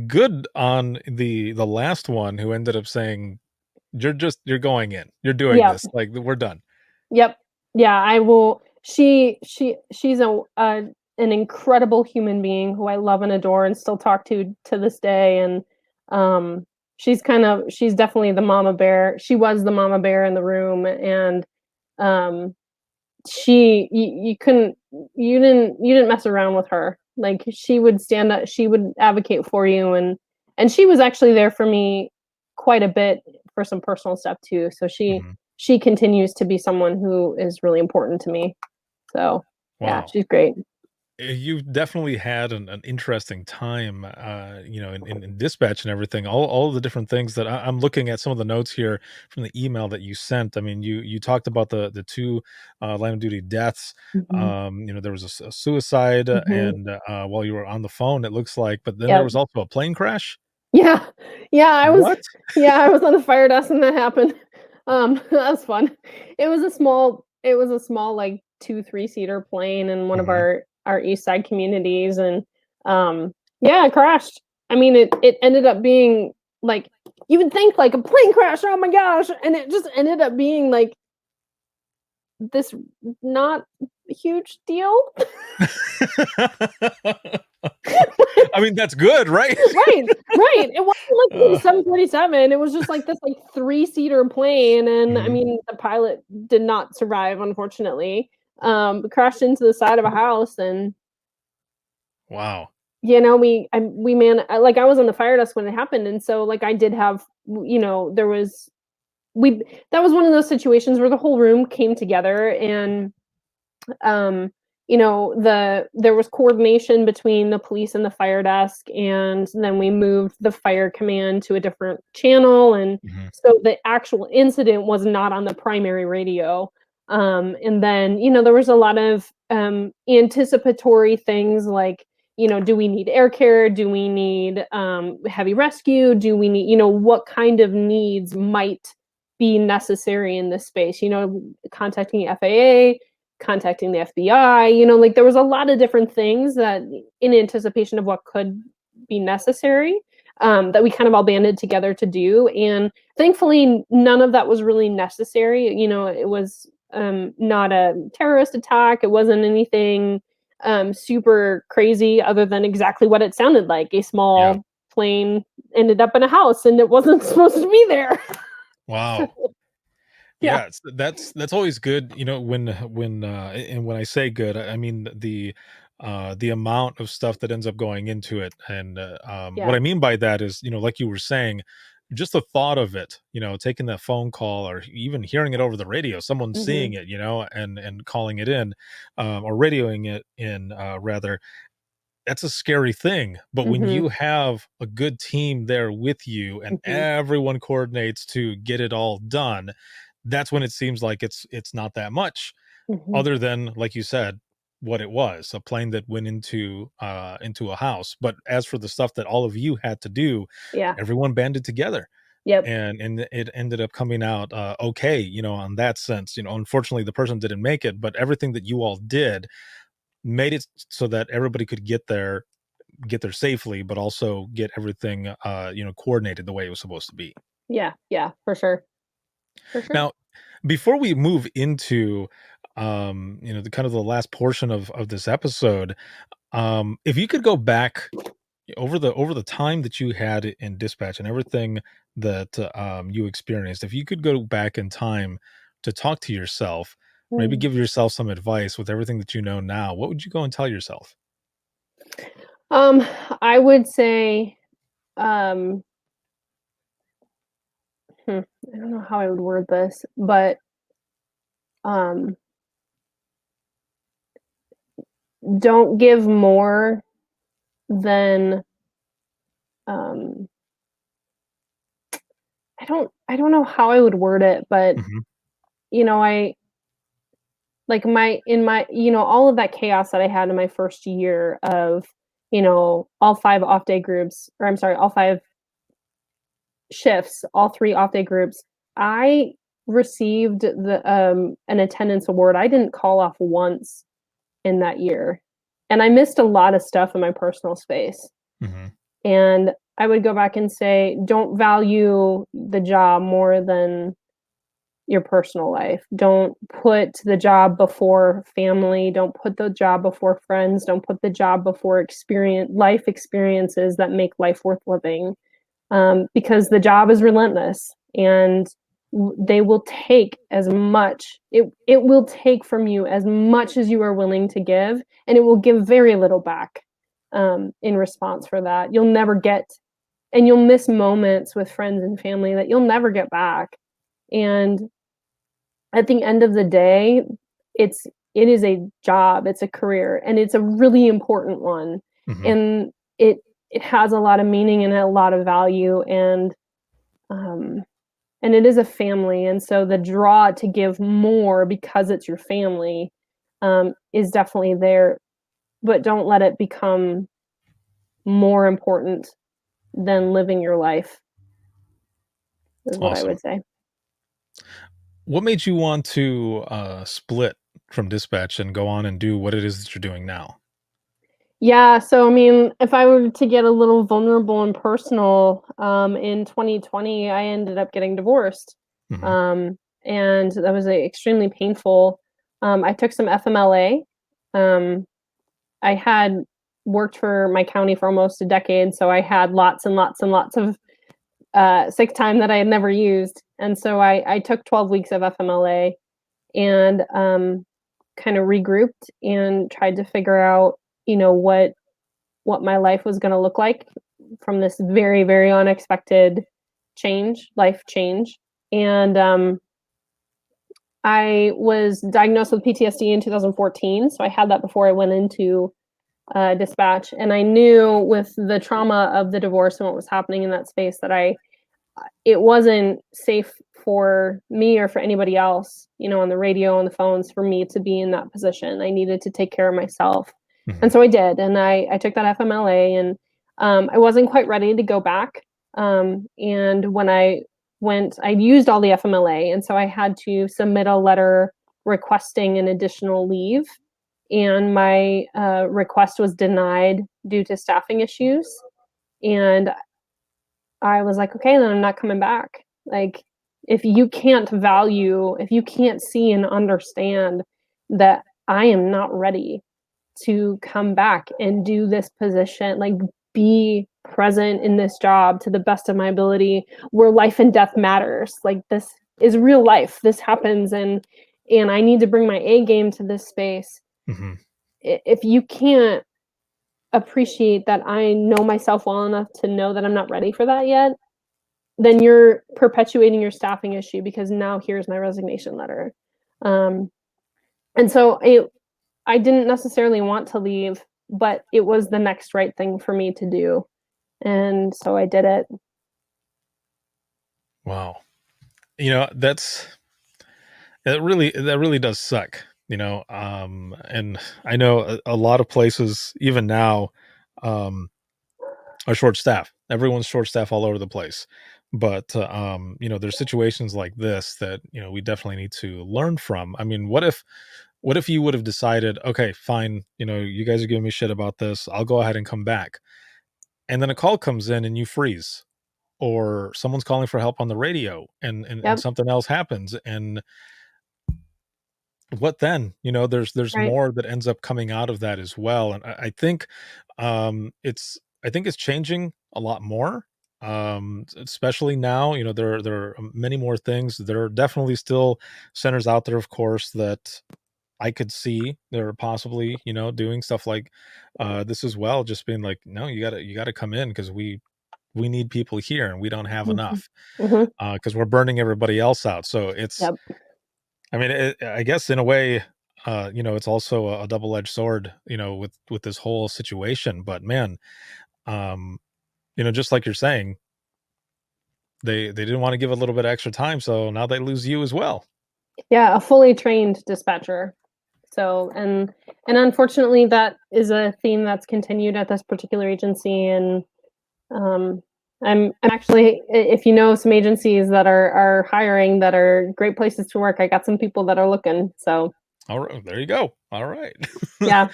Good on the last one who ended up saying, "You're going in. You're doing Yep. this. Like, we're done." Yep. Yeah, I will. She's an incredible human being who I love and adore and still talk to this day. And she's definitely the mama bear. She was the mama bear in the room, and um you couldn't, you didn't mess around with her. Like, she would stand up, she would advocate for you, and she was actually there for me quite a bit for some personal stuff too. So Mhm. she continues to be someone who is really important to me. So yeah, Wow. she's great. You've definitely had an interesting time, in dispatch and everything. All the different things that I'm looking at some of the notes here from the email that you sent. I mean, you talked about the 2 line of duty deaths. Mhm. There was a suicide, Mhm. and while you were on the phone, it looks like. But then there Yep. was also a plane crash. Yeah. Yeah, What? I was on the fire desk when that happened. That was fun. It was a small, like, 2, 3-seater plane in one of Hmm. our East Side communities, and, yeah, it crashed. I mean, it ended up being, like, you would think, like, a plane crash, oh my gosh, and it just ended up being, like, this not huge deal. I mean, that's good, right? Right, right. It wasn't like it was Uh, a 747, it was just like this, like, 3-seater plane, and I mhm. mean, the pilot did not survive, unfortunately. Crashed into the side of a house, and, Wow. like, I was on the fire desk when it happened, and so, like, I did have, there was we that was one of those situations where the whole room came together, and um, there was coordination between the police and the fire desk, and then we moved the fire command to a different channel, and Mhm. so the actual incident was not on the primary radio. And then, there was a lot of anticipatory things like, do we need air care? Do we need heavy rescue? Do we need, what kind of needs might be necessary in this space? Contacting FAA, contacting the FBI, like, there was a lot of different things that, in anticipation of what could be necessary, that we kind of all banded together to do. And thankfully, none of that was really necessary. It was not a terrorist attack. It wasn't anything super crazy, other than exactly what it sounded like. A Yeah. small plane ended up in a house, and it wasn't supposed to be there. So, Wow. yeah. Yeah, that's always good, and when I say good, I mean the amount of stuff that ends up going into it, and what Yeah. I mean by that is, like you were saying, just the thought of it, taking that phone call or even hearing it over the radio, someone seeing Hmm. it, and calling it in, or radioing it in, rather. That's a scary thing, but when Hmm. you have a good team there with you and Hmm. everyone coordinates to get it all done, that's when it seems like it's not that much, Hmm. other than, like you said, what it was, a plane that went into a house. But as for the stuff that all of you had to do, Yeah. everyone banded together, Yep. and it ended up coming out okay, on that sense. Unfortunately, the person didn't make it, but everything that you all did made it so that everybody could get there get there safely, but also get everything, coordinated the way it was supposed to be. Yeah, for sure. For sure. Now, before we move into, the kind of the last portion of this episode, if you could go back over the time that you had in dispatch and everything that you experienced, if you could go back in time to talk to yourself, maybe Mm. give yourself some advice with everything that you know now, what would you go and tell yourself? I would say, um, I don't know how I would word this, but um, don't give more than um, I don't know how I would word it, but Hmm. I like my all of that chaos that I had in my first year of all 5 off day groups, or I'm sorry, all 5 shifts, all 3 off day groups. I received an attendance award. I didn't call off once in that year. And I missed a lot of stuff in my personal space. Hmm. And I would go back and say, don't value the job more than your personal life. Don't put the job before family. Don't put the job before friends. Don't put the job before life experiences that make life worth living. Because the job is relentless, and they will take as much. It will take from you as much as you are willing to give, and it will give very little back in response for that. You'll never get, and you'll miss moments with friends and family that you'll never get back. And at the end of the day, it is a job, it's a career, and it's a really important one. Hmm. And it has a lot of meaning and a lot of value, um and it is a family, and so the draw to give more because it's your family is definitely there, but don't let it become more important than living your life, is what I Awesome. would say. What made you want to split from dispatch and go on and do what it is that you're doing now? Yeah, so I mean, if I were to get a little vulnerable and personal, in 2020, I ended up getting divorced. Hmm. Um, and that was extremely painful. I took some FMLA. Um, I had worked for my county for almost a decade, so I had lots and lots and lots of sick time that I had never used. And so I took 12 weeks of FMLA and kind of regrouped and tried to figure out, what my life was going to look like from this very, very unexpected life change. And I was diagnosed with PTSD in 2014. So I had that before I went into dispatch. And I knew with the trauma of the divorce and what was happening in that space that it wasn't safe for me or for anybody else, on the radio, on the phones, for me to be in that position. I needed to take care of myself. Hmm. And so I did. And I took that FMLA, and I wasn't quite ready to go back. And when I went, I used all the FMLA. And so I had to submit a letter requesting an additional leave. And my request was denied due to staffing issues. And I was like, okay, then I'm not coming back. Like, if you can't see and understand that I am not ready to come back and do this position, like be present in this job to the best of my ability, where life and death matters. Like, this is real life. This happens, and I need to bring my A game to this space. Hmm. If you can't appreciate that I know myself well enough to know that I'm not ready for that yet, then you're perpetuating your staffing issue, because now here's my resignation letter. Um, and so I didn't necessarily want to leave, but it was the next right thing for me to do. And so I did it. Wow. That really does suck, and I know a lot of places even now are short staff. Everyone's short staff all over the place. But there's situations like this that, we definitely need to learn from. I mean, what if What if you would have decided, okay, fine, you guys are giving me shit about this. I'll go ahead and come back. And then a call comes in and you freeze, or someone's calling for help on the radio and Yep. something else happens. And what then? There's Right. more that ends up coming out of that as well. And I think it's changing a lot more. Especially now, there are many more things. There are definitely still centers out there, of course, that I could see they're possibly, doing stuff like this as well, just being like, no, you gotta come in because we need people here and we don't have Mhm. enough Mhm. because we're burning everybody else out. So Yep. I mean, I guess in a way, it's also a double-edged sword, with this whole situation. But man, um, just like you're saying, they didn't want to give a little bit of extra time, so now they lose you as well. Yeah, a fully trained dispatcher. So, and unfortunately, that is a theme that's continued at this particular agency. And um, I'm actually, if you know some agencies that are hiring, that are great places to work, I got some people that are looking. So, All right, there you go. All right. yeah,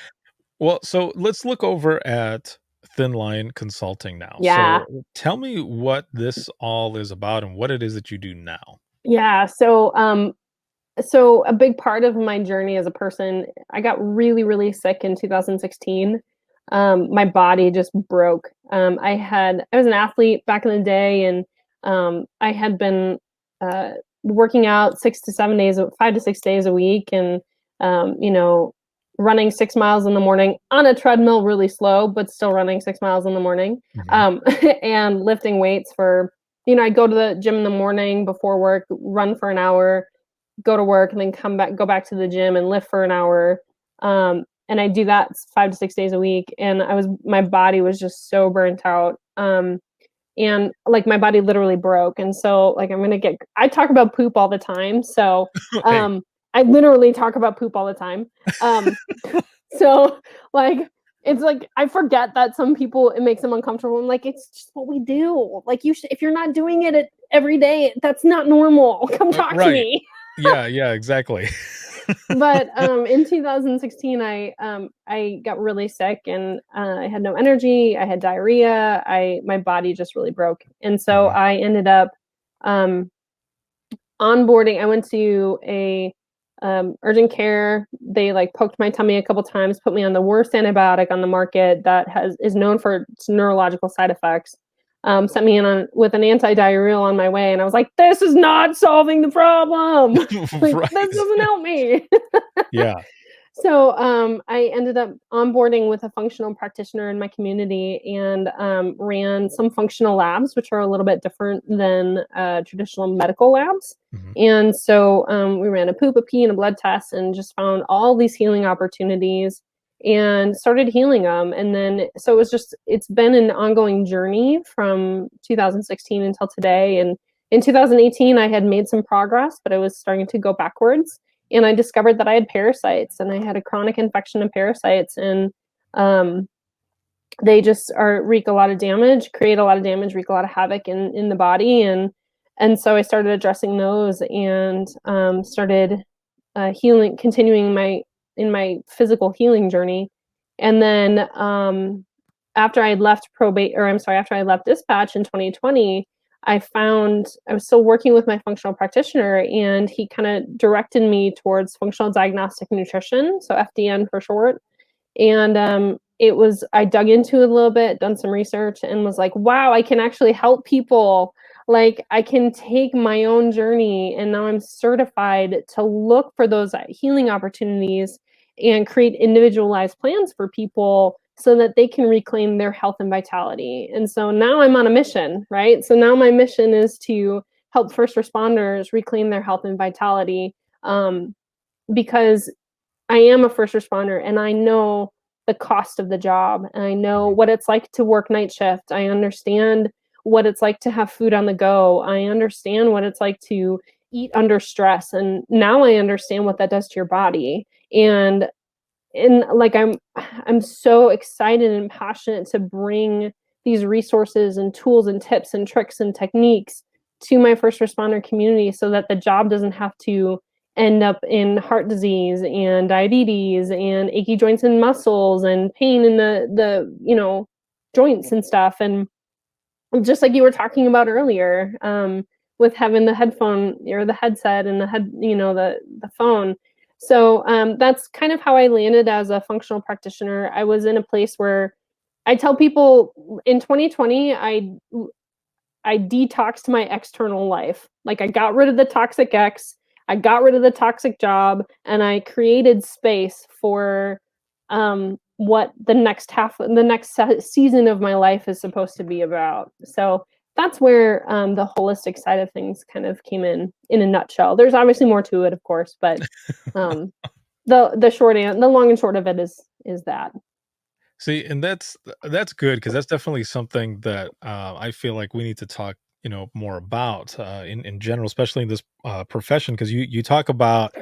Well, so let's look over at Thin Line Consulting now. yeah, So tell me what this all is about and what it is that you do now. yeah. So a big part of my journey as a person, I got really, really sick in 2016. My body just broke. I was an athlete back in the day, and I had been uh, working out 6 to 7 days, 5 to 6 days a week, and running 6 miles in the morning on a treadmill, really slow, but still running 6 miles in the morning, Mhm. and lifting weights for. I'd go to the gym in the morning before work, run for an hour, go to work, and then go back to the gym and lift for an hour. And I do that 5 to 6 days a week. And my body was just so burnt out. And like my body literally broke. And so like I talk about poop all the time. So Hey, I literally talk about poop all the time. Um, so like, it's like I forget that some people it makes them uncomfortable. I'm like, it's just what we do. Like if you're not doing it every day, that's not normal. Come talk to right. me. Yeah, exactly. But in 2016, I got really sick, and I had no energy. I had diarrhea. My body just really broke, and so Mhm. I ended up um, onboarding. I went to a urgent care. They like poked my tummy a couple times, put me on the worst antibiotic on the market that is known for its neurological side effects. Sent me in with an anti-diarrheal on my way, and I was like, "This is not solving the problem. Like this Right. doesn't help me." Yeah. So I ended up onboarding with a functional practitioner in my community, and ran some functional labs, which are a little bit different than traditional medical labs. Mhm. And so we ran a poop, a pee, and a blood test, and just found all these healing opportunities and started healing them. And then, so it's been an ongoing journey from 2016 until today. And in 2018, I had made some progress, but I was starting to go backwards, and I discovered that I had parasites, and I had a chronic infection of parasites, and um, they just wreak a lot of damage, create a lot of damage, wreak a lot of havoc in the body, and so I started addressing those, and started healing, continuing my physical healing journey, and then after I left after I left dispatch in 2020, I was still working with my functional practitioner, and he kind of directed me towards functional diagnostic nutrition, so FDN for short. And I dug into it a little bit, done some research, and was like, wow, I can actually help people. Like, I can take my own journey, and now I'm certified to look for those healing opportunities and create individualized plans for people so that they can reclaim their health and vitality. And so now I'm on a mission, right? So now my mission is to help first responders reclaim their health and vitality, because I am a first responder, and I know the cost of the job, and I know Mhm. what it's like to work night shift. I understand what it's like to have food on the go. I understand what it's like to eat under stress, and now I understand what that does to your body. And like I'm so excited and passionate to bring these resources and tools and tips and tricks and techniques to my first responder community, so that the job doesn't have to end up in heart disease and diabetes and achy joints and muscles and pain in the joints and stuff. And just like you were talking about earlier, with having the headphone or the headset and the phone. So that's kind of how I landed as a functional practitioner. I was in a place where I tell people in 2020, I detoxed my external life. Like I got rid of the toxic ex, I got rid of the toxic job, and I created space for what the next season of my life is supposed to be about. So that's where the holistic side of things kind of came in a nutshell. There's obviously more to it, of course, but the long and short of it is that. See, and that's good because that's definitely something that I feel like we need to talk, more about in general, especially in this profession. Because you talk about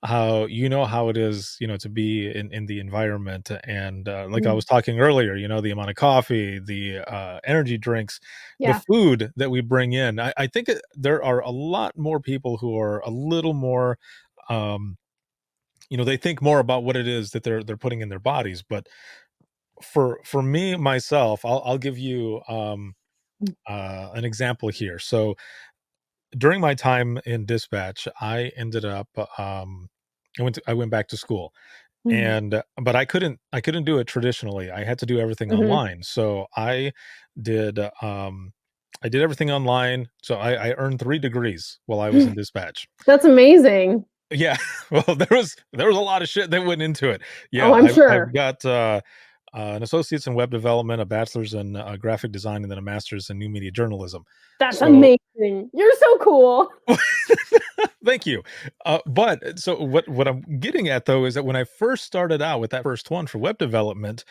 how how it is, to be in the environment, and like I Mm. was talking earlier, the amount of coffee, the energy drinks, the Yeah. food that we bring in. I think there are a lot more people who are a little more. Um, they think more about what it is that they're putting in their bodies, but for me myself, I'll give you Mm. an example here. So during my time in dispatch, I ended up I went back to school, Mm. and but I couldn't do it traditionally. I had to do everything Mhm. online. So did I did everything online. So I earned 3 degrees while I was in dispatch. That's amazing. Yeah, well, there was a lot of shit that went into it. Oh, Yeah, I'm I've sure. got an associate's in web development, a bachelor's in graphic design, and then a master's in new media journalism. That's So, amazing. You're so cool. thank you. But so what I'm getting at though is that when I first started out with that first one for web development,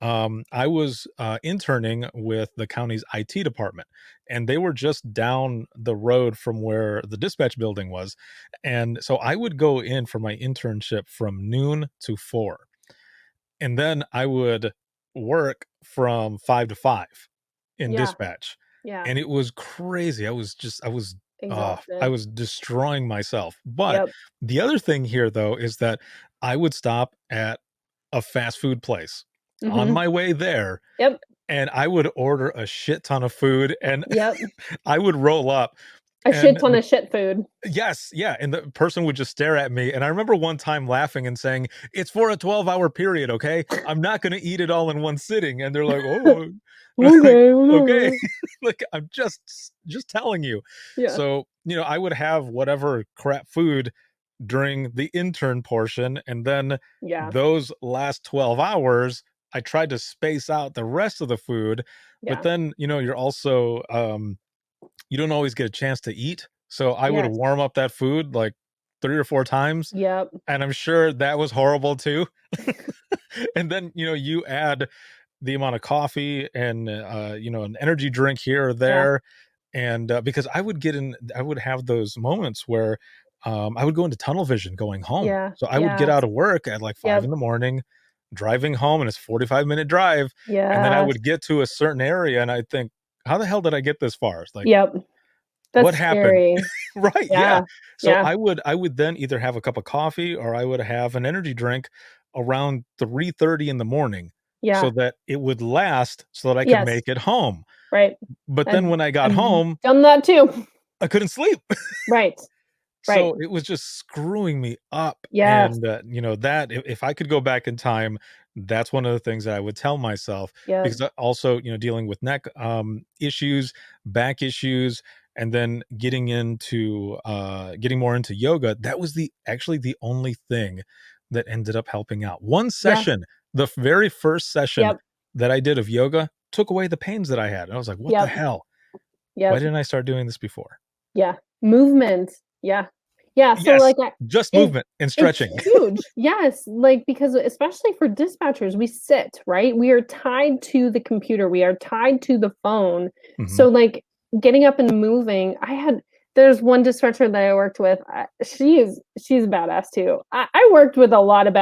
I was interning with the county's IT department, and they were just down the road from where the dispatch building was, and so I would go in for my internship from noon to 4, and then I would work from 5 to 5 in Yeah, dispatch, yeah. and it was crazy. I Exhausted. was destroying myself. But Yep. the other thing here, though, is that I would stop at a fast food place on Mhm. my way there, Yep. and I would order a shit ton of food, and Yep. I would roll up, A shit and ton of shit food. yes, yeah, and the person would just stare at me, and I remember one time laughing and saying, "It's for a 12-hour period, okay? I'm not gonna eat it all in one sitting," and they're like, "Oh," like, Okay, "Okay." whatever. Like, I'm just telling you. Yeah. So, I would have whatever crap food during the intern portion, and then Yeah. those last 12 hours, I tried to space out the rest of the food, but Yeah. then, you're also, you don't always get a chance to eat. So I would Yes. warm up that food like 3 or 4 times, Yep. and I'm sure that was horrible too. And then, you add the amount of coffee and, an energy drink here or Yeah. there, and, because I would have those moments where, I would go into tunnel vision going home. Yeah. So I would get Yes. out of work at like 5 Yep. in the morning, driving home, and it's 45-minute drive, and then I Yes. would get to a certain area, and I'd think, "How the hell did I get this far?" It's like, Yep. "What That's happened?" scary. Right, yeah. Yeah. So Yeah. I would then either have a cup of coffee or I would have an energy drink around 3:30 in the morning so Yeah. that it would last so that I could Yes. make it home. Right. But I've then when I got I've home, done that too. I couldn't sleep. Right. Right. So it was just screwing me up, Yes. and, that if I could go back in time, that's one of the things that I would tell myself, Yep. because also, dealing with neck, issues, back issues, and then getting more into yoga, that was actually the only thing that ended up helping out. One Yeah. session, the very first session Yep. that I did of yoga took away the pains that I had, and I was like, "What the Yep. hell? Why Yep. didn't I start doing this before?" Yeah. Movement. Yeah. Yeah, so, Yes, like, just it movement and it's stretching. huge. Yes, like, because especially for dispatchers, we sit, right? We are tied to the computer, we are tied to the phone. Mhm. So, like, getting up and moving there's one dispatcher that I worked with, she's badass too. I worked with a lot of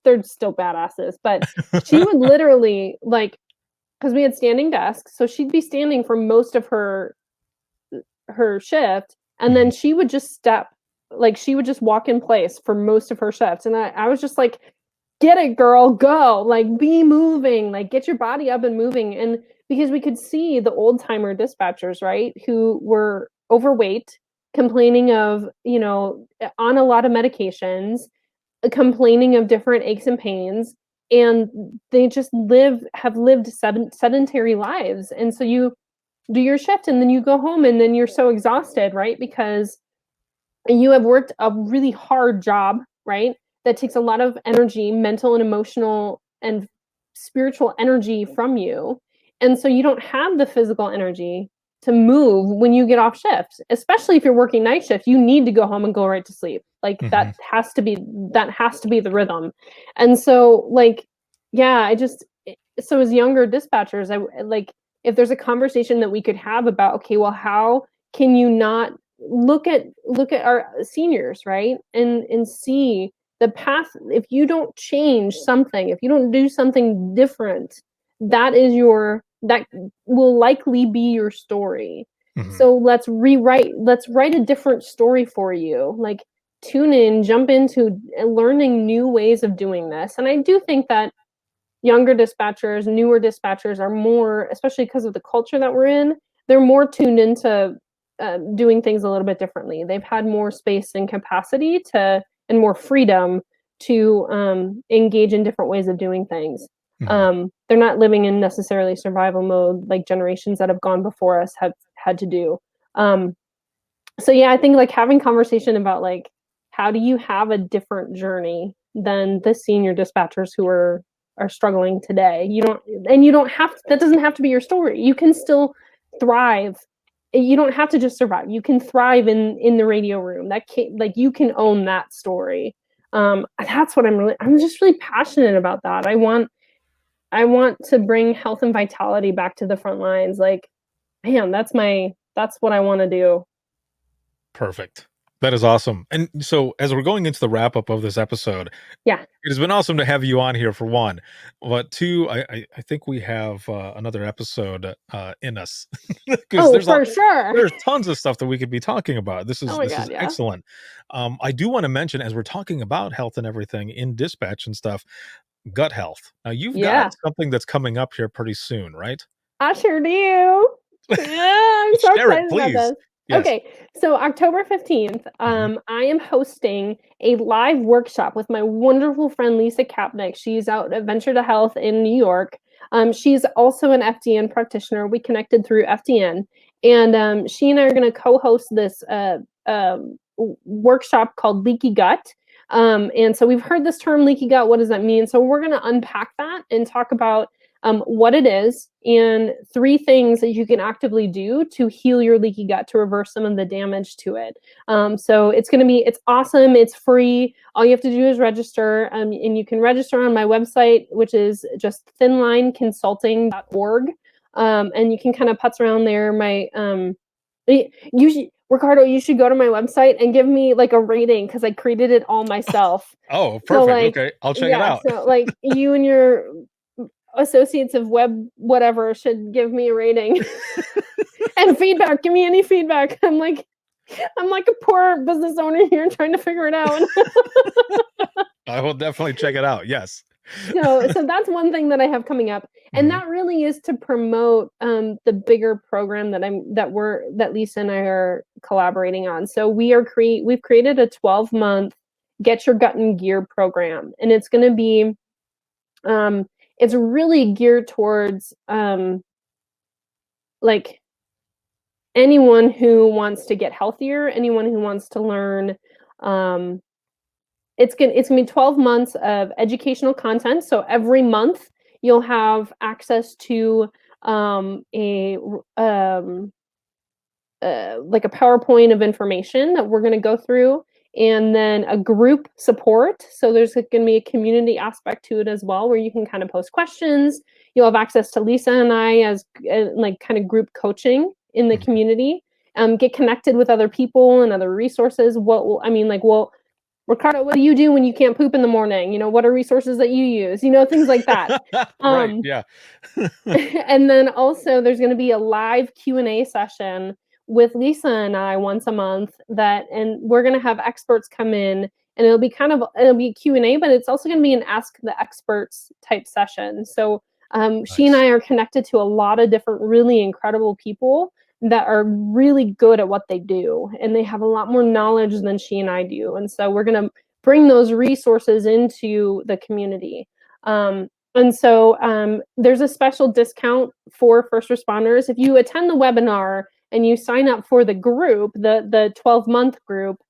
they're still badasses, but she would literally, like, because we had standing desks, so she'd be standing for most of her shift, and Mhm. then she would just step like she would just walk in place for most of her shifts. And I was just like, get it, girl, go, like be moving, like get your body up and moving. And because we could see the old timer dispatchers, right, who were overweight, complaining of, on a lot of medications, complaining of different aches and pains, and they just have lived sedentary lives. And so you do your shift and then you go home and then you're so exhausted, right? Because you have worked a really hard job, right? That takes a lot of energy, mental and emotional and spiritual energy from you. And so you don't have the physical energy to move when you get off shift, especially if you're working night shift. You need to go home and go right to sleep. Like that has to be the rhythm. And so like, yeah, so as younger dispatchers, I like, if there's a conversation that we could have about, okay, well, how can you not look at our seniors, right? And see the path. If you don't change something, if you don't do something different, that will likely be your story. So let's write a different story for you. Like tune in, jump into learning new ways of doing this. And I do think that younger dispatchers, newer dispatchers are more, especially because of the culture that we're in, they're more tuned into doing things a little bit differently. They've had more space and capacity and more freedom to engage in different ways of doing things. They're not living in necessarily survival mode like generations that have gone before us have had to do. So yeah, I think like having conversation about like, how do you have a different journey than the senior dispatchers who are struggling today? You don't have to, that doesn't have to be your story. You can still thrive. You don't have to just survive. You can thrive in the radio room. Like you can own that story. That's what I'm just really passionate about that. I want to bring health and vitality back to the front lines. Like, man, that's what I want to do. Perfect. That is awesome. And so as we're going into the wrap up of this episode, yeah, it has been awesome to have you on here for one, but two, I think we have another episode in us. There's tons of stuff that we could be talking about. This is excellent. I do want to mention, as we're talking about health and everything in dispatch and stuff, gut health. Now you've got something that's coming up here pretty soon, right? I sure do. Yeah, I'm so excited about this. Yes. Okay, so October 15th, I am hosting a live workshop with my wonderful friend Lisa Kapnick. She's out at Venture to Health in New York. She's also an FDN practitioner. We connected through FDN, and she and I are going to co-host this workshop called Leaky Gut. And so we've heard this term leaky gut. What does that mean? So we're going to unpack that and talk about what it is and 3 things that you can actively do to heal your leaky gut, to reverse some of the damage to it. So it's awesome. It's free. All you have to do is register, and you can register on my website, which is just thinlineconsulting.org. And you can kind of putz around there. Ricardo, you should go to my website and give me like a rating because I created it all myself. Oh, perfect. So, like, okay, I'll check it out. So like you and your associates of web whatever should give me a rating and feedback. Give me any feedback. I'm like a poor business owner here trying to figure it out. I will definitely check it out. Yes. So that's one thing that I have coming up, and that really is to promote the bigger program that Lisa and I are collaborating on. So we've created a 12-month Get Your Gut in Gear program, and it's going to be it's really geared towards like anyone who wants to get healthier, anyone who wants to learn. It's gonna be 12 months of educational content. So every month you'll have access to like a PowerPoint of information that we're going to go through, and then a group support. So there's going to be a community aspect to it as well, where you can kind of post questions. You'll have access to Lisa and I as like kind of group coaching in the community. Get connected with other people and other resources. Ricardo, what do you do when you can't poop in the morning? What are resources that you use? Things like that. Right, yeah. And then also there's going to be a live Q&A session with Lisa and I once a month, and we're going to have experts come in, and it'll be Q&A, but it's also going to be an ask the experts type session. So she and I are connected to a lot of different really incredible people that are really good at what they do, and they have a lot more knowledge than she and I do. And so we're going to bring those resources into the community. And so there's a special discount for first responders. If you attend the webinar and you sign up for the group, the 12-month group,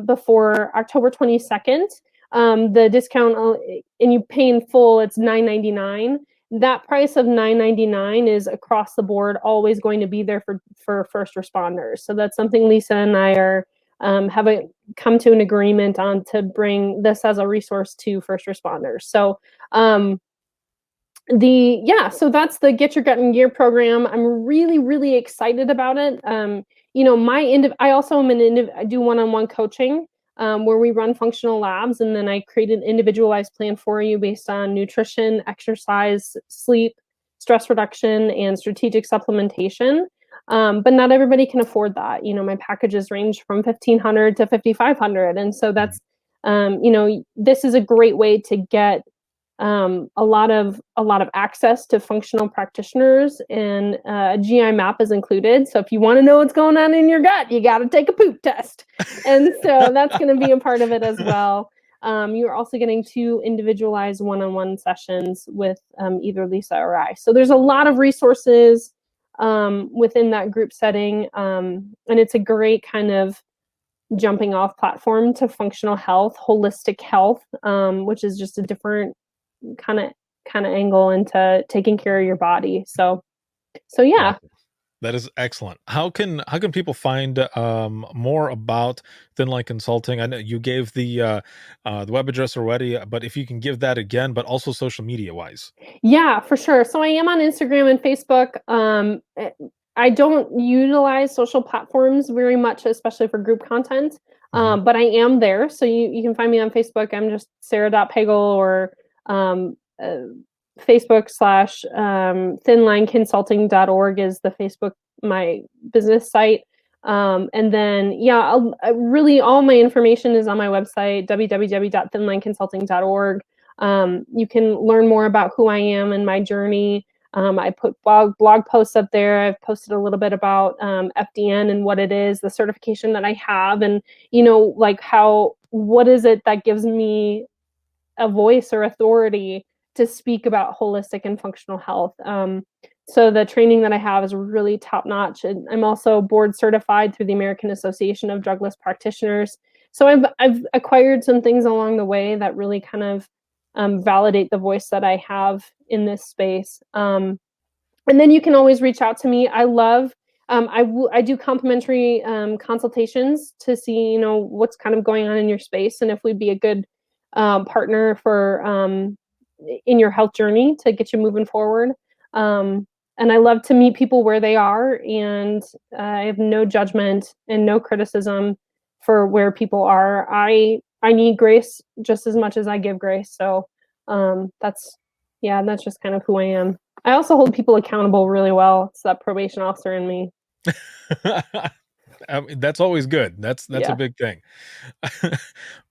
before October 22nd, the discount, and you pay in full, it's $9.99. That price of $9.99 is across the board always going to be there for first responders. So that's something Lisa and I are have come to an agreement on, to bring this as a resource to first responders. So so that's the Get Your Gut in Gear program. I'm really, really excited about it. I also I do one-on-one coaching where we run functional labs, and then I create an individualized plan for you based on nutrition, exercise, sleep, stress reduction, and strategic supplementation. But not everybody can afford that. My packages range from $1,500 to $5,500, and so that's this is a great way to get a lot of access to functional practitioners, and a GI map is included. So if you want to know what's going on in your gut, you got to take a poop test, and so that's going to be a part of it as well. You're also getting 2 individualized one-on-one sessions with either Lisa or I. So there's a lot of resources within that group setting, and it's a great kind of jumping off platform to functional health, holistic health, which is just a different kind of angle into taking care of your body. So yeah. That is excellent. How can people find more about Thin Line Consulting? I know you gave the web address already, but if you can give that again, but also social media wise. Yeah, for sure. So I am on Instagram and Facebook. I don't utilize social platforms very much, especially for group content, but I am there. So you can find me on Facebook. I'm just Sara.Pagel, or Facebook / thinlineconsulting.org is the Facebook, my business site. And then, really all my information is on my website, www.thinlineconsulting.org. You can learn more about who I am and my journey. I put blog posts up there. I've posted a little bit about FDN and what it is, the certification that I have, and what is it that gives me a voice or authority to speak about holistic and functional health. So the training that I have is really top notch. And I'm also board certified through the American Association of Drugless Practitioners. So I've acquired some things along the way that really kind of validate the voice that I have in this space. And then you can always reach out to me. I love, I do complimentary consultations to see, what's kind of going on in your space, and if we'd be a good partner for in your health journey to get you moving forward. And I love to meet people where they are, and I have no judgment and no criticism for where people are. I need grace just as much as I give grace. So that's just kind of who I am. I also hold people accountable really well. It's that probation officer in me. That's always good. That's a big thing.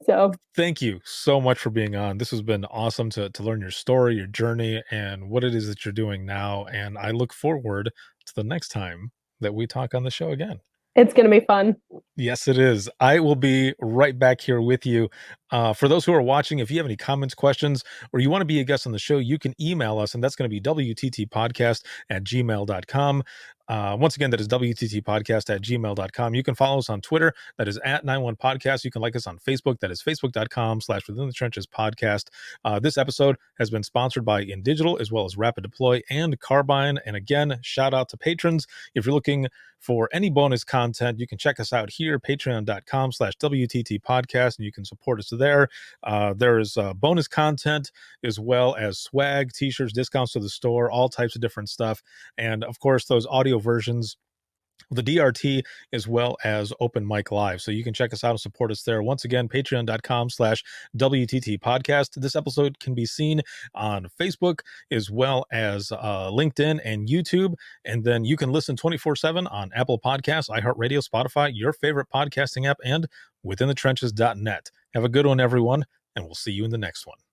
So thank you so much for being on. This has been awesome to learn your story, your journey, and what it is that you're doing now. And I look forward to the next time that we talk on the show again. It's going to be fun. Yes, it is. I will be right back here with you. For those who are watching, if you have any comments, questions, or you want to be a guest on the show, you can email us, and that's going to be wttpodcast@gmail.com. Once again, that is wttpodcast@gmail.com. You can follow us on Twitter. That is @91podcast. You can like us on Facebook. That is facebook.com/Within the Trenches podcast. This episode has been sponsored by InDigital, as well as Rapid Deploy and Carbine. And again, shout out to patrons. If you're looking for any bonus content, you can check us out here, patreon.com/WTT podcast, and you can support us there. There's bonus content as well as swag, t-shirts, discounts to the store, all types of different stuff. And of course, those audio versions the DRT, as well as Open Mic Live. So you can check us out and support us there. Once again, patreon.com/WTT podcast. This episode can be seen on Facebook as well as LinkedIn and YouTube. And then you can listen 24/7 on Apple Podcasts, iHeartRadio, Spotify, your favorite podcasting app, and withinthetrenches.net. Have a good one, everyone, and we'll see you in the next one.